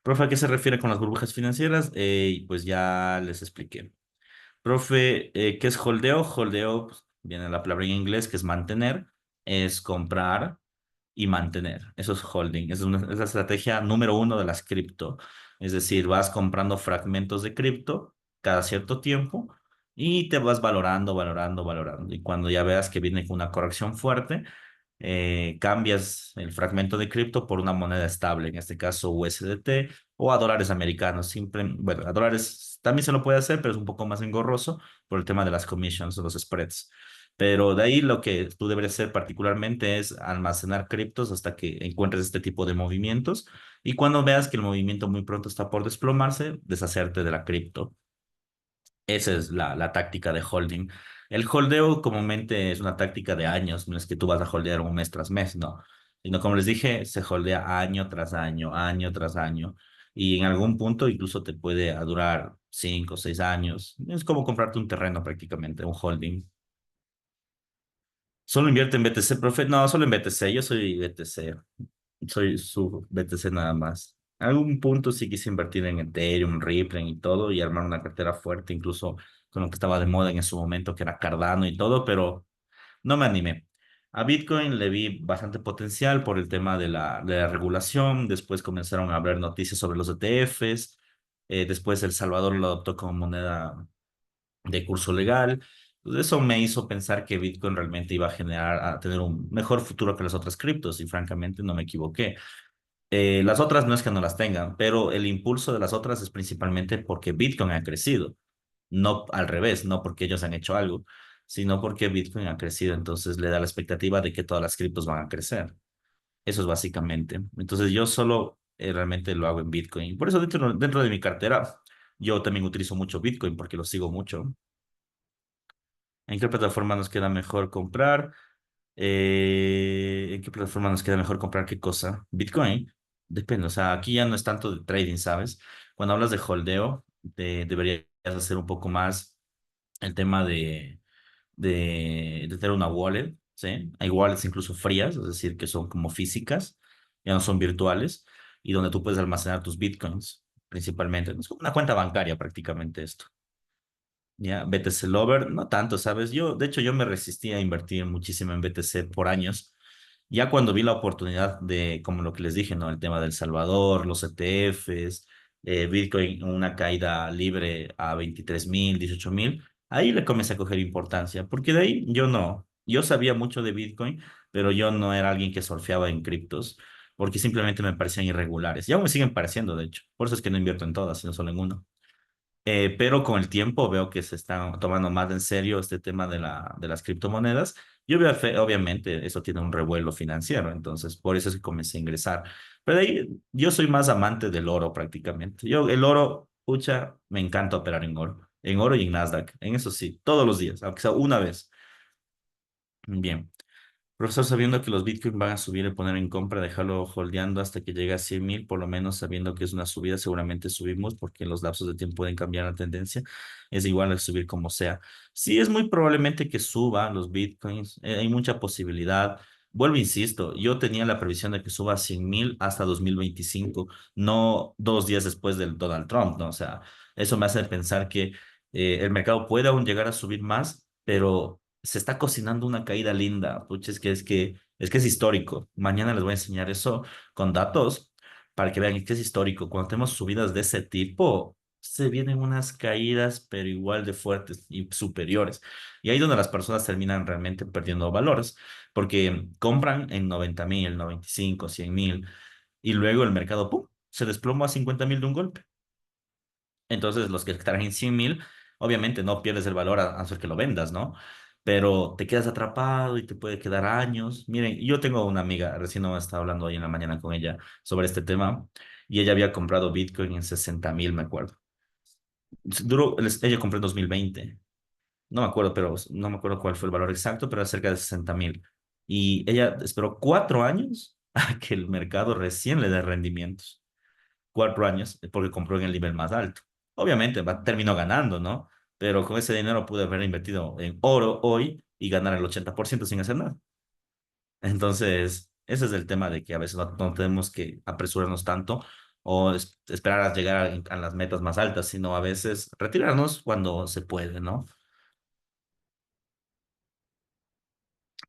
Profe, ¿a qué se refiere con las burbujas financieras? Pues ya les expliqué. Profe, ¿qué es holdeo? Holdeo, pues, viene la palabra en inglés, que es mantener, es comprar y mantener. Eso es holding. Es la estrategia número uno de las cripto. Es decir, vas comprando fragmentos de cripto cada cierto tiempo y te vas valorando, valorando, valorando. Y cuando ya veas que viene con una corrección fuerte, cambias el fragmento de cripto por una moneda estable, en este caso USDT o a dólares americanos. Bueno, a dólares también se lo puede hacer, pero es un poco más engorroso por el tema de las commissions o los spreads. Pero de ahí lo que tú deberías hacer particularmente es almacenar criptos hasta que encuentres este tipo de movimientos y cuando veas que el movimiento muy pronto está por desplomarse, deshacerte de la cripto. Esa es la táctica de holding. El holdeo comúnmente es una táctica de años, no es que tú vas a holdear un mes tras mes, no. Sino como les dije, se holdea año tras año. Y en algún punto incluso te puede durar 5 o 6 años. Es como comprarte un terreno prácticamente, un holding. Solo invierte en BTC, profe. No, solo en BTC. Yo soy BTC. Soy su BTC nada más. En algún punto sí quise invertir en Ethereum, Ripple y todo y armar una cartera fuerte, incluso con lo que estaba de moda en su momento, que era Cardano y todo, pero no me animé. A Bitcoin le vi bastante potencial por el tema de la regulación. Después comenzaron a haber noticias sobre los ETFs. Después El Salvador lo adoptó como moneda de curso legal. Pues eso me hizo pensar que Bitcoin realmente iba a generar, a tener un mejor futuro que las otras criptos y francamente no me equivoqué. Las otras no es que no las tengan, pero el impulso de las otras es principalmente porque Bitcoin ha crecido, no al revés, no porque ellos han hecho algo, sino porque Bitcoin ha crecido, entonces le da la expectativa de que todas las criptos van a crecer. Eso es básicamente. Entonces yo solo realmente lo hago en Bitcoin. Por eso dentro de mi cartera yo también utilizo mucho Bitcoin porque lo sigo mucho. ¿En qué plataforma nos queda mejor comprar? ¿En qué plataforma nos queda mejor comprar qué cosa? Bitcoin. Depende, o sea, aquí ya no es tanto de trading, ¿sabes? Cuando hablas de holdeo, deberías hacer un poco más el tema de tener una wallet, ¿sí? Hay wallets incluso frías, es decir, que son como físicas, ya no son virtuales, y donde tú puedes almacenar tus bitcoins, principalmente. Es como una cuenta bancaria prácticamente esto. Ya, BTC Lover, no tanto, ¿sabes? De hecho, yo me resistía a invertir muchísimo en BTC por años. Ya cuando vi la oportunidad de, como lo que les dije, ¿no? El tema del Salvador, los ETFs, Bitcoin, una caída libre a 23.000, 18.000, ahí le comencé a coger importancia, porque de ahí yo no, yo sabía mucho de Bitcoin, pero yo no era alguien que surfeaba en criptos, porque simplemente me parecían irregulares. Y aún me siguen pareciendo, de hecho. Por eso es que no invierto en todas, sino solo en una. Pero con el tiempo veo que se está tomando más en serio este tema de las criptomonedas. Yo veo, obviamente, eso tiene un revuelo financiero, entonces por eso es que comencé a ingresar. Pero de ahí yo soy más amante del oro prácticamente. Yo, el oro, pucha, me encanta operar en oro y en Nasdaq, en eso sí, todos los días, aunque sea una vez. Bien. Profesor, sabiendo que los Bitcoin van a subir y poner en compra, dejarlo holdeando hasta que llegue a 100.000, por lo menos sabiendo que es una subida, seguramente subimos porque los lapsos de tiempo pueden cambiar la tendencia. Es igual a subir como sea. Sí, es muy probablemente que suba los Bitcoins. Hay mucha posibilidad. Vuelvo, insisto, yo tenía la previsión de que suba a 100.000 hasta 2025, no 2 días después del Donald Trump, ¿no? O sea, eso me hace pensar que el mercado puede aún llegar a subir más, pero se está cocinando una caída linda. Pucha, es que es histórico. Mañana les voy a enseñar eso con datos para que vean que es histórico. Cuando tenemos subidas de ese tipo, se vienen unas caídas, pero igual de fuertes y superiores. Y ahí es donde las personas terminan realmente perdiendo valores, porque compran en 90.000, 95, 100.000, y luego el mercado, ¡pum!, se desploma a 50.000 de un golpe. Entonces, los que están en 100.000, obviamente no pierdes el valor a no ser que lo vendas, ¿no? Pero te quedas atrapado y te puede quedar años. Miren, yo tengo una amiga, recién no estaba hablando hoy en la mañana con ella sobre este tema, y ella había comprado Bitcoin en 60.000, me acuerdo. Ella compró en 2020, no me acuerdo, pero no me acuerdo cuál fue el valor exacto, pero era cerca de 60.000. Y ella esperó 4 años a que el mercado recién le dé rendimientos. 4 años porque compró en el nivel más alto. Obviamente terminó ganando, ¿no? Pero con ese dinero pude haber invertido en oro hoy y ganar el 80% sin hacer nada. Entonces, ese es el tema de que a veces no tenemos que apresurarnos tanto o esperar a llegar a las metas más altas, sino a veces retirarnos cuando se puede, ¿no?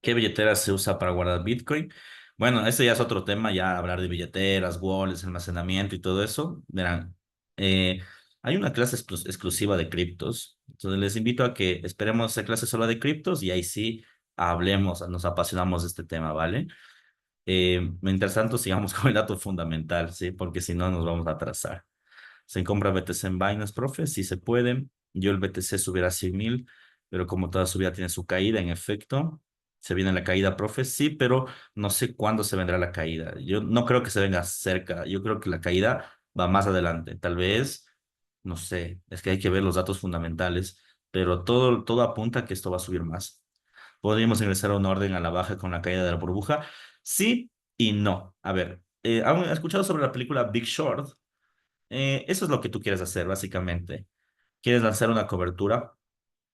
¿Qué billetera se usa para guardar Bitcoin? Bueno, ese ya es otro tema, ya hablar de billeteras, wallets, almacenamiento y todo eso. Verán, eh, hay una clase exclusiva de criptos. Entonces les invito a que esperemos esa clase solo de criptos y ahí sí hablemos, nos apasionamos de este tema, ¿vale? Mientras tanto, sigamos con el dato fundamental, ¿sí? Porque si no nos vamos a atrasar. Se compra BTC en Binance, profe, si se puede. Yo el BTC subiera a 100.000, pero como toda subida tiene su caída, en efecto. Se viene la caída, profe, sí, pero no sé cuándo se vendrá la caída. Yo no creo que se venga cerca. Yo creo que la caída va más adelante. Tal vez, no sé, es que hay que ver los datos fundamentales, pero todo apunta a que esto va a subir más. ¿Podríamos ingresar a un orden a la baja con la caída de la burbuja? Sí y no. A ver, ¿han escuchado sobre la película Big Short? Eso es lo que tú quieres hacer, básicamente. Quieres lanzar una cobertura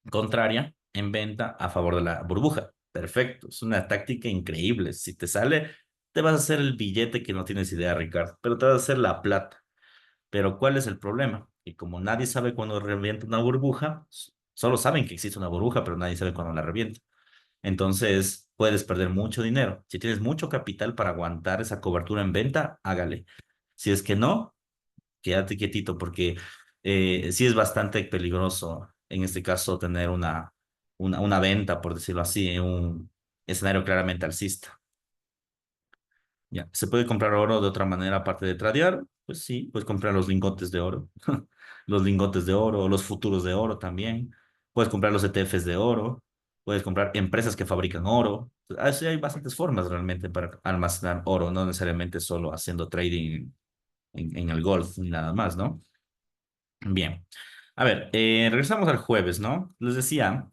contraria en venta a favor de la burbuja. Perfecto, es una táctica increíble. Si te sale, te vas a hacer el billete que no tienes idea, Ricardo, pero te vas a hacer la plata. Pero ¿cuál es el problema? Y como nadie sabe cuándo revienta una burbuja, solo saben que existe una burbuja, pero nadie sabe cuándo la revienta. Entonces, puedes perder mucho dinero. Si tienes mucho capital para aguantar esa cobertura en venta, hágale. Si es que no, quédate quietito porque sí es bastante peligroso en este caso tener una venta, por decirlo así, en un escenario claramente alcista. Ya, ¿se puede comprar oro de otra manera aparte de tradear? Pues sí, puedes comprar los lingotes de oro, los lingotes de oro, los futuros de oro también. Puedes comprar los ETFs de oro, puedes comprar empresas que fabrican oro. Así hay bastantes formas realmente para almacenar oro, no necesariamente solo haciendo trading en el golf ni nada más, ¿no? Bien. A ver, regresamos al jueves, ¿no? Les decía,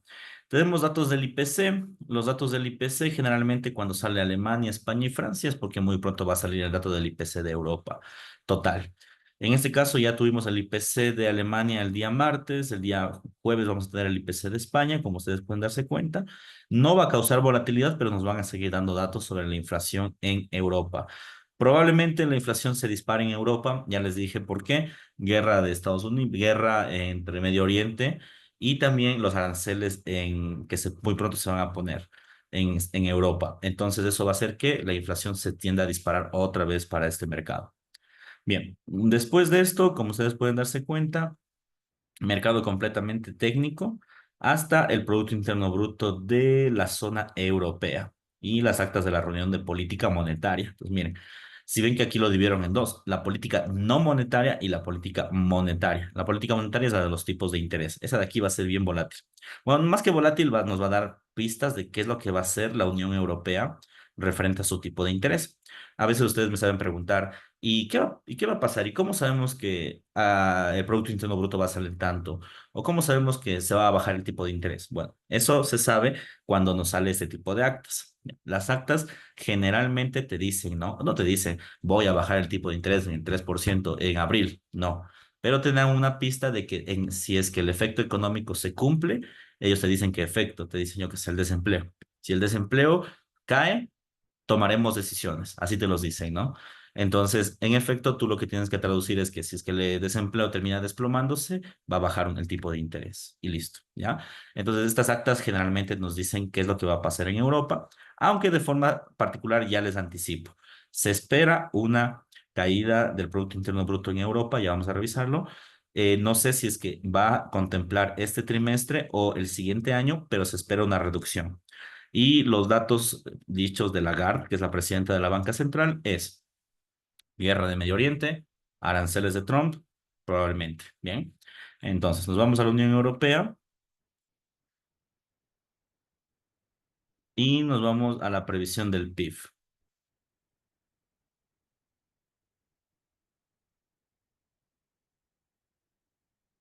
tenemos datos del IPC. Los datos del IPC generalmente cuando sale Alemania, España y Francia es porque muy pronto va a salir el dato del IPC de Europa. Total. En este caso ya tuvimos el IPC de Alemania el día martes, el día jueves vamos a tener el IPC de España, como ustedes pueden darse cuenta. No va a causar volatilidad, pero nos van a seguir dando datos sobre la inflación en Europa. Probablemente la inflación se dispare en Europa, ya les dije por qué guerra de Estados Unidos, guerra entre Medio Oriente y también los aranceles que muy pronto se van a poner en Europa. Entonces eso va a hacer que la inflación se tienda a disparar otra vez para este mercado. Bien, después de esto, como ustedes pueden darse cuenta, mercado completamente técnico, hasta el Producto Interno Bruto de la zona europea y las actas de la reunión de política monetaria. Pues miren, si ven que aquí lo dividieron en dos, la política no monetaria y la política monetaria. La política monetaria es la de los tipos de interés. Esa de aquí va a ser bien volátil. Bueno, más que volátil, nos va a dar pistas de qué es lo que va a hacer la Unión Europea referente a su tipo de interés. A veces ustedes me saben preguntar, ¿y qué va a pasar? ¿Y cómo sabemos que el Producto Interno Bruto va a salir tanto? ¿O cómo sabemos que se va a bajar el tipo de interés? Bueno, eso se sabe cuando nos sale este tipo de actas. Las actas generalmente te dicen, ¿no? No te dicen, voy a bajar el tipo de interés en el 3% en abril, no. Pero te dan una pista de que si es que el efecto económico se cumple, ellos te dicen qué efecto, te dicen yo que es el desempleo. Si el desempleo cae, tomaremos decisiones, así te los dicen, ¿no? Entonces, en efecto, tú lo que tienes que traducir es que si es que el desempleo termina desplomándose, va a bajar el tipo de interés y listo, ¿ya? Entonces, estas actas generalmente nos dicen qué es lo que va a pasar en Europa, aunque de forma particular ya les anticipo. Se espera una caída del Producto Interno Bruto en Europa, ya vamos a revisarlo. No sé si es que va a contemplar este trimestre o el siguiente año, pero se espera una reducción. Y los datos dichos de Lagarde, que es la presidenta de la Banca Central, es guerra de Medio Oriente, aranceles de Trump, probablemente. Bien. Entonces, nos vamos a la Unión Europea y nos vamos a la previsión del PIB.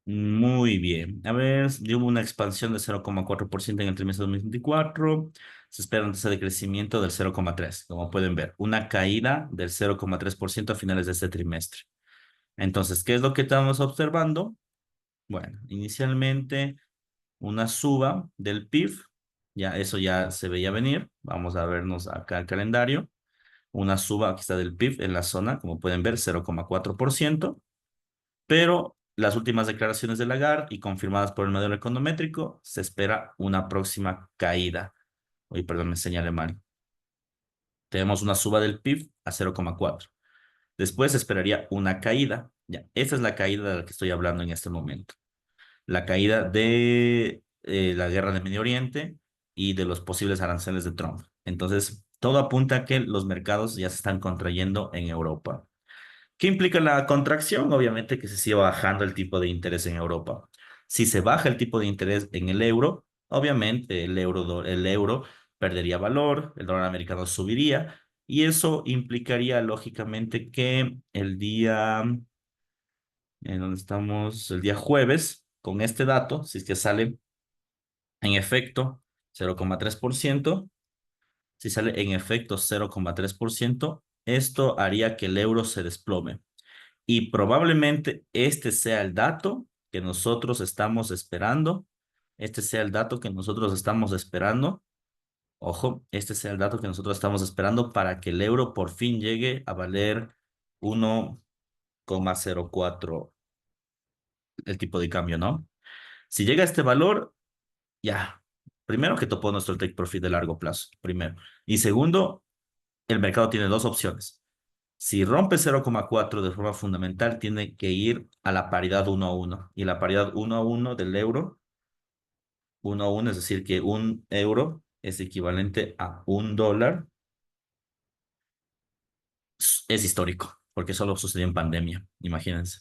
Muy bien. A ver, hubo una expansión de 0,4% en el trimestre de 2024. Se espera un tasa de crecimiento del 0,3%, como pueden ver. Una caída del 0,3% a finales de este trimestre. Entonces, ¿qué es lo que estamos observando? Bueno, inicialmente una suba del PIB, ya eso ya se veía venir. Vamos a vernos acá el calendario. Una suba aquí está del PIB en la zona, como pueden ver, 0,4%, pero las últimas declaraciones de Lagarde y confirmadas por el modelo econométrico, se espera una próxima caída. Uy, perdón, me señalé mal. Tenemos una suba del PIB a 0,4. Después se esperaría una caída. Ya, esa es la caída de la que estoy hablando en este momento. La caída de la guerra de Medio Oriente y de los posibles aranceles de Trump. Entonces, todo apunta a que los mercados ya se están contrayendo en Europa. ¿Qué implica la contracción? Obviamente que se sigue bajando el tipo de interés en Europa. Si se baja el tipo de interés en el euro, obviamente el euro perdería valor, el dólar americano subiría y eso implicaría lógicamente que el día en donde estamos el día jueves, con este dato, si es que sale, En efecto, 0,3%. Si sale en efecto 0,3%, esto haría que el euro se desplome. Y probablemente este sea el dato que nosotros estamos esperando. Este sea el dato que nosotros estamos esperando. Ojo, este sea el dato que nosotros estamos esperando para que el euro por fin llegue a valer 1,04 el tipo de cambio, ¿no? Si llega a este valor, ya, primero que topó nuestro take profit de largo plazo, primero. Y segundo, el mercado tiene dos opciones. Si rompe 0,4 de forma fundamental, tiene que ir a la paridad 1 a 1. Y la paridad 1 a 1 del euro, 1 a 1, es decir, que un euro es equivalente a un dólar, es histórico, porque solo sucedió en pandemia, imagínense.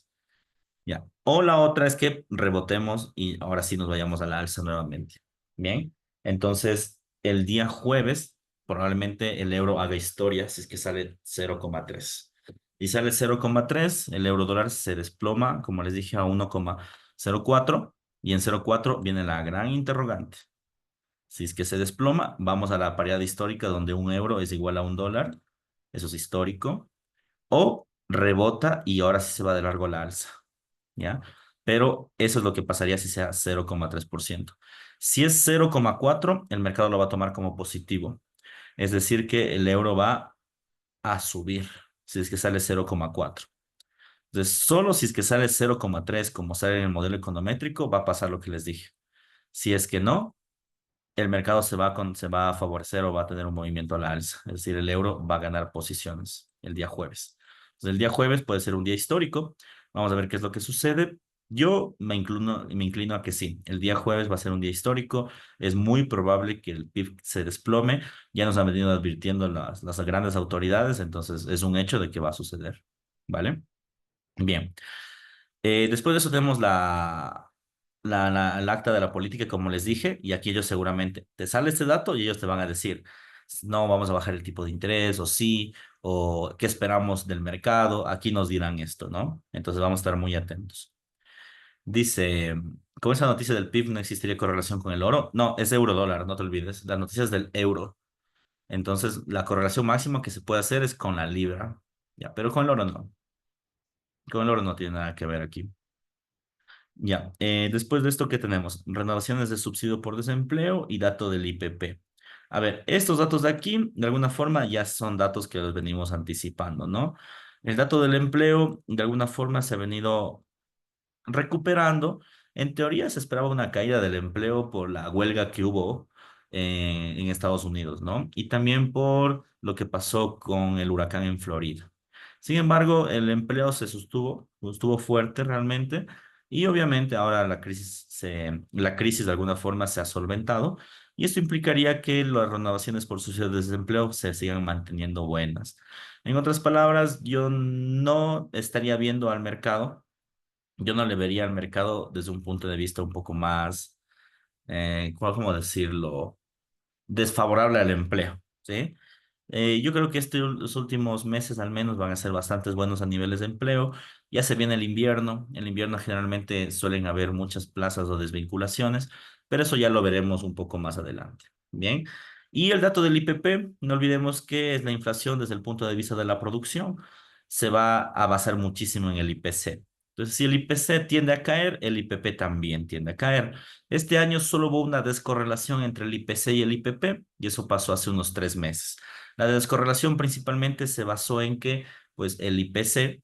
Ya. O la otra es que rebotemos y ahora sí nos vayamos a la alza nuevamente. Bien. Entonces, el día jueves, probablemente el euro haga historia si es que sale 0,3. Y sale 0,3, el euro dólar se desploma, como les dije, a 1,04. Y en 0,4 viene la gran interrogante. Si es que se desploma, vamos a la paridad histórica donde un euro es igual a un dólar. Eso es histórico. O rebota y ahora sí se va de largo a la alza. ¿Ya? Pero eso es lo que pasaría si sea 0,3%. Si es 0,4, el mercado lo va a tomar como positivo. Es decir, que el euro va a subir si es que sale 0,4. Entonces, solo si es que sale 0,3, como sale en el modelo econométrico, va a pasar lo que les dije. Si es que no, el mercado se va a favorecer o va a tener un movimiento a la alza. Es decir, el euro va a ganar posiciones el día jueves. Entonces, el día jueves puede ser un día histórico. Vamos a ver qué es lo que sucede. Yo me inclino a que sí. El día jueves va a ser un día histórico. Es muy probable que el PIB se desplome. Ya nos han venido advirtiendo las grandes autoridades, entonces es un hecho de que va a suceder. ¿Vale? Bien. Después de eso tenemos el acta de la política, como les dije, y aquí ellos seguramente te sale este dato y ellos te van a decir, no, vamos a bajar el tipo de interés, o sí, o qué esperamos del mercado. Aquí nos dirán esto, ¿no? Entonces vamos a estar muy atentos. Dice, con esa noticia del PIB no existiría correlación con el oro. No, es euro dólar, no te olvides. Las noticias del euro. Entonces, la correlación máxima que se puede hacer es con la libra. Ya, pero con el oro no. Con el oro no tiene nada que ver aquí. Ya, después de esto, ¿qué tenemos? Renovaciones de subsidio por desempleo y dato del IPP. A ver, estos datos de aquí, de alguna forma, ya son datos que los venimos anticipando, ¿no? El dato del empleo, de alguna forma, se ha venido recuperando. En teoría se esperaba una caída del empleo por la huelga que hubo en Estados Unidos, ¿no? Y también por lo que pasó con el huracán en Florida. Sin embargo, el empleo se estuvo fuerte realmente y obviamente ahora la crisis de alguna forma se ha solventado y esto implicaría que las renovaciones por subsidio de desempleo se sigan manteniendo buenas. En otras palabras, yo no estaría viendo al mercado, yo no le vería al mercado desde un punto de vista un poco más, ¿cómo decirlo? Desfavorable al empleo, ¿sí? Yo creo que estos últimos meses al menos van a ser bastante buenos a niveles de empleo. Ya se viene el invierno. El invierno generalmente suelen haber muchas plazas o desvinculaciones, pero eso ya lo veremos un poco más adelante. Bien. Y el dato del IPP, no olvidemos que es la inflación desde el punto de vista de la producción. Se va a basar muchísimo en el IPC. Entonces, si el IPC tiende a caer, el IPP también tiende a caer. Este año solo hubo una descorrelación entre el IPC y el IPP, y eso pasó hace unos 3 meses. La descorrelación principalmente se basó en que, pues, el IPC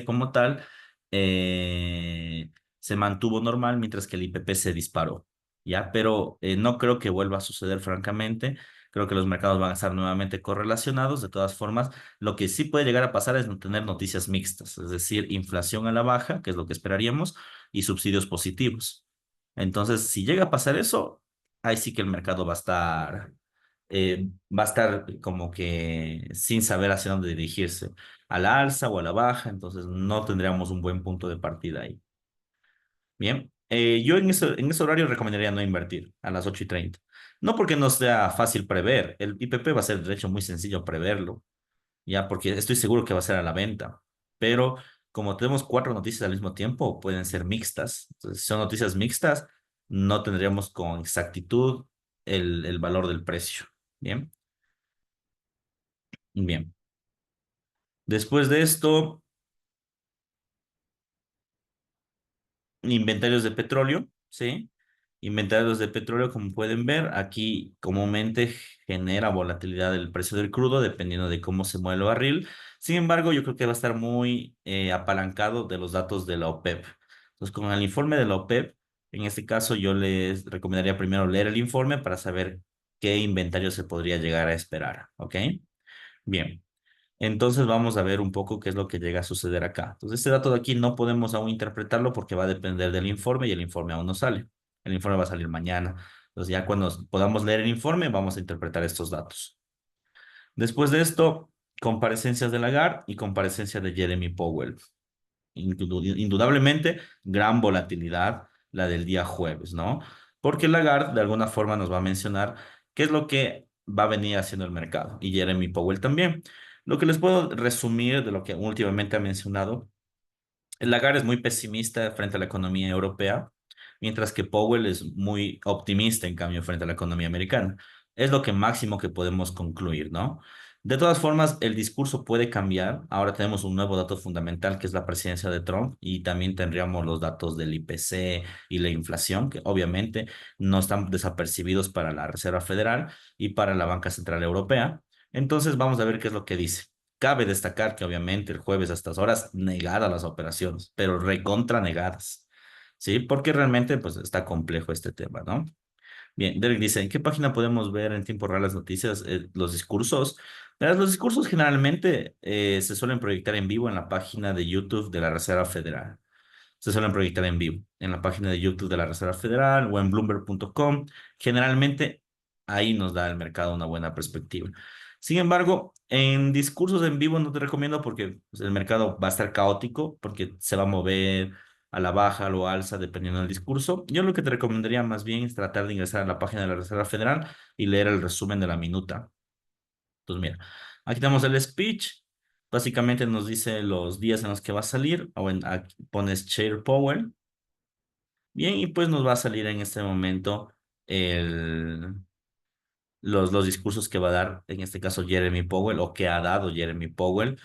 como tal, se mantuvo normal mientras que el IPP se disparó, ¿ya? Pero no creo que vuelva a suceder, francamente. Creo que los mercados van a estar nuevamente correlacionados. De todas formas, lo que sí puede llegar a pasar es no tener noticias mixtas, es decir, inflación a la baja, que es lo que esperaríamos, y subsidios positivos. Entonces, si llega a pasar eso, ahí sí que el mercado va a estar como que sin saber hacia dónde dirigirse, a la alza o a la baja, entonces no tendríamos un buen punto de partida ahí. Bien, yo en ese horario recomendaría no invertir a las 8:30. No porque no sea fácil prever, el IPP va a ser de hecho muy sencillo preverlo, ya, porque estoy seguro que va a ser a la venta, pero como tenemos cuatro noticias al mismo tiempo, pueden ser mixtas. Entonces, si son noticias mixtas, no tendríamos con exactitud el valor del precio. Bien, bien. Después de esto, inventarios de petróleo, ¿sí? Inventarios de petróleo, como pueden ver, aquí comúnmente genera volatilidad del precio del crudo dependiendo de cómo se mueve el barril. Sin embargo, yo creo que va a estar muy apalancado de los datos de la OPEP. Entonces, con el informe de la OPEP, en este caso yo les recomendaría primero leer el informe para saber qué inventario se podría llegar a esperar, ¿ok? Bien. Entonces vamos a ver un poco qué es lo que llega a suceder acá. Entonces este dato de aquí no podemos aún interpretarlo porque va a depender del informe y el informe aún no sale. El informe va a salir mañana. Entonces ya cuando podamos leer el informe vamos a interpretar estos datos. Después de esto, comparecencias de Lagarde y comparecencia de Jeremy Powell. Indudablemente, gran volatilidad la del día jueves, ¿no? Porque Lagarde de alguna forma nos va a mencionar qué es lo que va a venir haciendo el mercado y Jeremy Powell también. Lo que les puedo resumir de lo que últimamente ha mencionado, el Lagarde es muy pesimista frente a la economía europea, mientras que Powell es muy optimista, en cambio, frente a la economía americana. Es lo que máximo que podemos concluir, ¿no? De todas formas, el discurso puede cambiar. Ahora tenemos un nuevo dato fundamental, que es la presidencia de Trump, y también tendríamos los datos del IPC y la inflación, que obviamente no están desapercibidos para la Reserva Federal y para la Banca Central Europea. Entonces, vamos a ver qué es lo que dice. Cabe destacar que obviamente el jueves a estas horas negadas las operaciones, pero recontra negadas, ¿sí? Porque realmente pues está complejo este tema, ¿no? Bien, Derek dice, ¿en qué página podemos ver en tiempo real las noticias, los discursos? Verás, los discursos generalmente se suelen proyectar en vivo en la página de YouTube de la Reserva Federal. Se suelen proyectar en vivo en la página de YouTube de la Reserva Federal o en bloomberg.com. Generalmente ahí nos da el mercado una buena perspectiva. Sin embargo, en discursos en vivo no te recomiendo porque pues, el mercado va a estar caótico, porque se va a mover a la baja o alza dependiendo del discurso. Yo lo que te recomendaría más bien es tratar de ingresar a la página de la Reserva Federal y leer el resumen de la minuta. Entonces, mira, aquí tenemos el speech. Básicamente nos dice los días en los que va a salir, aquí pones Chair Powell. Bien, y pues nos va a salir en este momento el, los discursos que va a dar, en este caso Jeremy Powell, o que ha dado Jeremy Powell,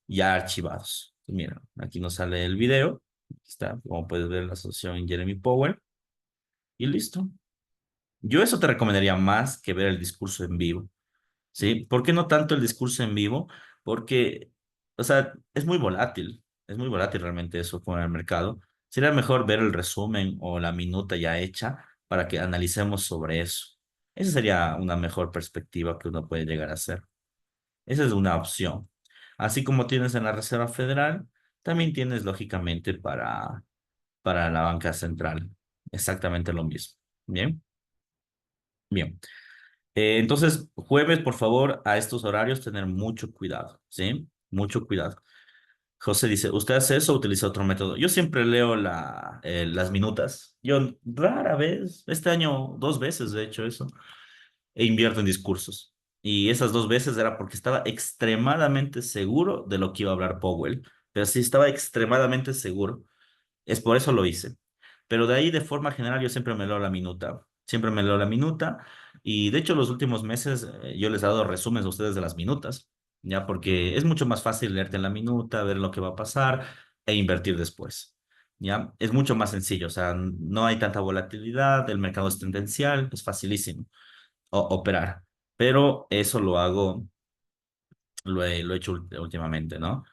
ya archivados. Mira, aquí nos sale el video. Aquí está, como puedes ver, la asociación en Jeremy Powell. Y listo. Yo eso te recomendaría más que ver el discurso en vivo. ¿Sí? ¿Por qué no tanto el discurso en vivo? Porque, o sea, es muy volátil realmente eso con el mercado. Sería mejor ver el resumen o la minuta ya hecha para que analicemos sobre eso. Esa sería una mejor perspectiva que uno puede llegar a hacer. Esa es una opción. Así como tienes en la Reserva Federal, también tienes lógicamente para la banca central. Exactamente lo mismo. Bien, bien. Entonces, jueves, por favor, a estos horarios tener mucho cuidado, ¿sí? Mucho cuidado. José dice, ¿usted hace eso o utiliza otro método? Yo siempre leo las minutas. Yo rara vez, este año 2 veces he hecho eso, e invierto en discursos. Y esas 2 veces era porque estaba extremadamente seguro de lo que iba a hablar Powell, pero sí estaba extremadamente seguro. Es por eso lo hice. Pero de ahí, de forma general, yo siempre me leo la minuta. Siempre me leo la minuta. Y de hecho, los últimos meses yo les he dado resúmenes a ustedes de las minutas, ya porque es mucho más fácil leerte en la minuta, ver lo que va a pasar e invertir después. Ya es mucho más sencillo. O sea, no hay tanta volatilidad, el mercado es tendencial, es facilísimo operar. Pero eso lo hago, lo he hecho últimamente, ¿no?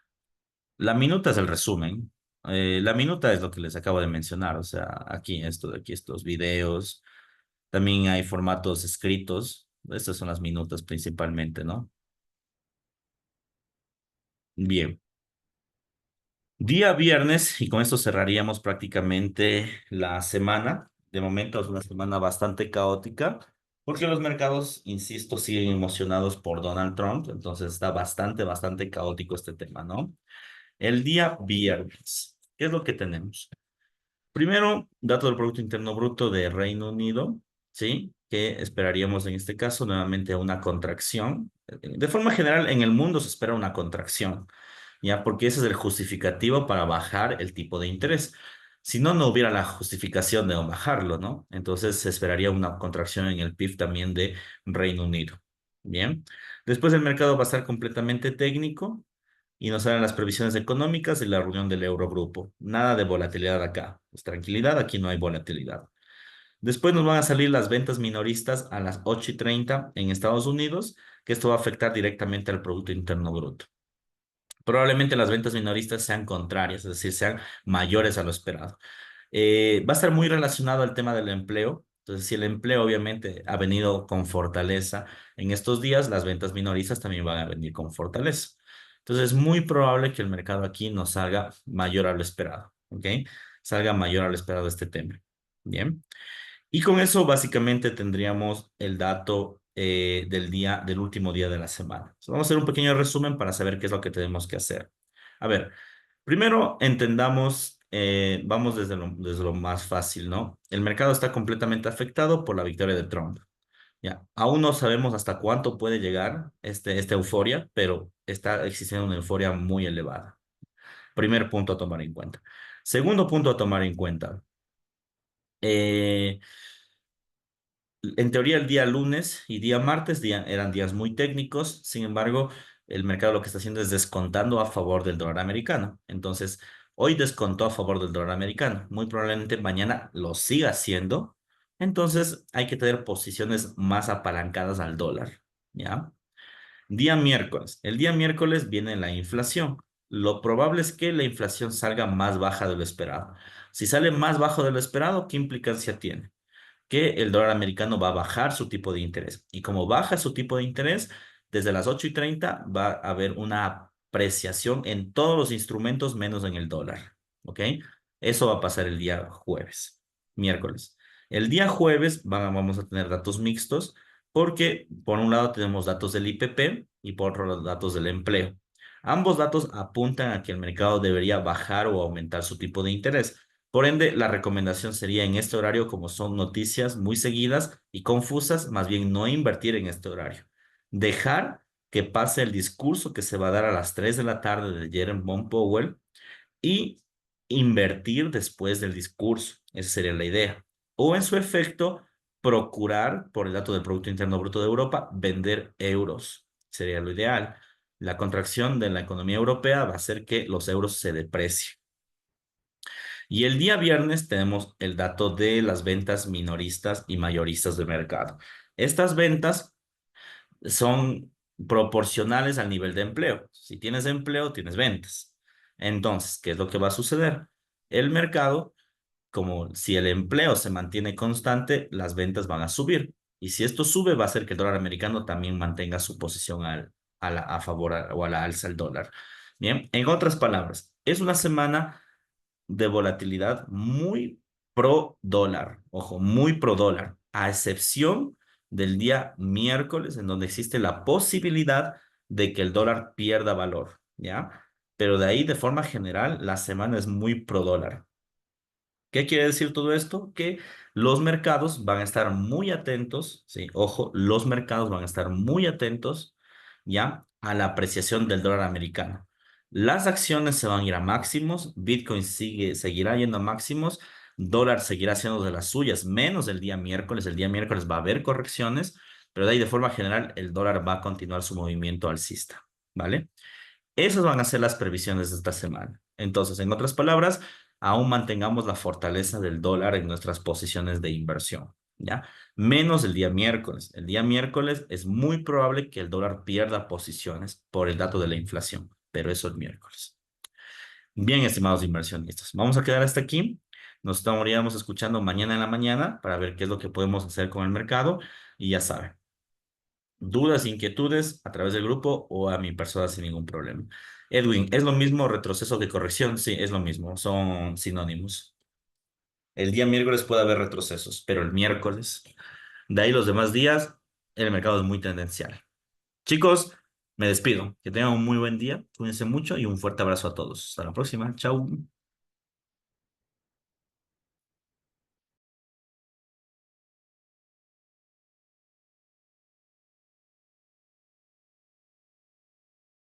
La minuta es el resumen. La minuta es lo que les acabo de mencionar. O sea, aquí esto de aquí, estos videos. También hay formatos escritos. Estas son las minutas principalmente, ¿no? Bien. Día viernes, y con esto cerraríamos prácticamente la semana. De momento es una semana bastante caótica, porque los mercados, insisto, siguen emocionados por Donald Trump. Entonces está bastante caótico este tema, ¿no? El día viernes, ¿qué es lo que tenemos? Primero, dato del Producto Interno Bruto de Reino Unido, ¿sí? Que esperaríamos en este caso nuevamente una contracción. De forma general, en el mundo se espera una contracción, ¿ya? Porque ese es el justificativo para bajar el tipo de interés. Si no, no hubiera la justificación de no bajarlo, ¿no? Entonces se esperaría una contracción en el PIB también de Reino Unido. Bien. Después el mercado va a estar completamente técnico y nos salen las previsiones económicas y la reunión del Eurogrupo. Nada de volatilidad acá. Pues tranquilidad, aquí no hay volatilidad. Después nos van a salir las ventas minoristas a las 8:30 en Estados Unidos, que esto va a afectar directamente al Producto Interno Bruto. Probablemente las ventas minoristas sean contrarias, es decir, sean mayores a lo esperado. Va a estar muy relacionado al tema del empleo. Entonces, si el empleo obviamente ha venido con fortaleza en estos días, las ventas minoristas también van a venir con fortaleza. Entonces, es muy probable que el mercado aquí nos salga mayor a lo esperado, ¿ok? Salga mayor a lo esperado este tema. Bien. Y con eso básicamente tendríamos el dato del día, del último día de la semana. So, vamos a hacer un pequeño resumen para saber qué es lo que tenemos que hacer. A ver, primero entendamos, vamos desde lo más fácil, ¿no? El mercado está completamente afectado por la victoria de Trump. Ya, aún no sabemos hasta cuánto puede llegar esta euforia, pero está existiendo una euforia muy elevada. Primer punto a tomar en cuenta. Segundo punto a tomar en cuenta. eh, En teoría, el día lunes y día martes eran días muy técnicos. Sin embargo, el mercado lo que está haciendo es descontando a favor del dólar americano. Entonces, hoy descontó a favor del dólar americano. Muy probablemente mañana lo siga haciendo. Entonces, hay que tener posiciones más apalancadas al dólar. ¿Ya? Día miércoles. El día miércoles viene la inflación. Lo probable es que la inflación salga más baja de lo esperado. Si sale más bajo de lo esperado, ¿qué implicancia tiene? Que el dólar americano va a bajar su tipo de interés. Y como baja su tipo de interés, desde las 8:30 va a haber una apreciación en todos los instrumentos menos en el dólar. ¿Ok? Eso va a pasar el día jueves, miércoles. El día jueves vamos a tener datos mixtos porque por un lado tenemos datos del IPP y por otro lado datos del empleo. Ambos datos apuntan a que el mercado debería bajar o aumentar su tipo de interés. Por ende, la recomendación sería en este horario, como son noticias muy seguidas y confusas, más bien no invertir en este horario. Dejar que pase el discurso que se va a dar a las 3 de la tarde de Jerome Powell y invertir después del discurso. Esa sería la idea. O en su efecto, procurar, por el dato del Producto Interno Bruto de Europa, vender euros. Sería lo ideal. La contracción de la economía europea va a hacer que los euros se deprecien. Y el día viernes tenemos el dato de las ventas minoristas y mayoristas de mercado. Estas ventas son proporcionales al nivel de empleo. Si tienes empleo, tienes ventas. Entonces, ¿qué es lo que va a suceder? El mercado, como si el empleo se mantiene constante, las ventas van a subir. Y si esto sube, va a hacer que el dólar americano también mantenga su posición a favor o a la alza del dólar. Bien, en otras palabras, es una semana de volatilidad muy pro dólar, ojo, muy pro dólar, a excepción del día miércoles, en donde existe la posibilidad de que el dólar pierda valor, ¿ya? Pero de ahí, de forma general, la semana es muy pro dólar. ¿Qué quiere decir todo esto? Que los mercados van a estar muy atentos, sí, ojo, los mercados van a estar muy atentos ya a la apreciación del dólar americano. Las acciones se van a ir a máximos, Bitcoin seguirá yendo a máximos, dólar seguirá siendo de las suyas, menos el día miércoles va a haber correcciones, pero de ahí de forma general el dólar va a continuar su movimiento alcista, ¿vale? Esas van a ser las previsiones de esta semana. Entonces, en otras palabras, aún mantengamos la fortaleza del dólar en nuestras posiciones de inversión, ¿ya? Menos el día miércoles. El día miércoles es muy probable que el dólar pierda posiciones por el dato de la inflación, pero eso el miércoles. Bien, estimados inversionistas, vamos a quedar hasta aquí. Nos estaríamos escuchando mañana en la mañana para ver qué es lo que podemos hacer con el mercado y ya saben. Dudas, inquietudes a través del grupo o a mi persona sin ningún problema. Edwin, ¿es lo mismo retroceso que corrección? Sí, es lo mismo, son sinónimos. El día miércoles puede haber retrocesos, pero el miércoles, de ahí los demás días, el mercado es muy tendencial. Chicos, me despido. Que tengan un muy buen día, cuídense mucho y un fuerte abrazo a todos. Hasta la próxima. Chao.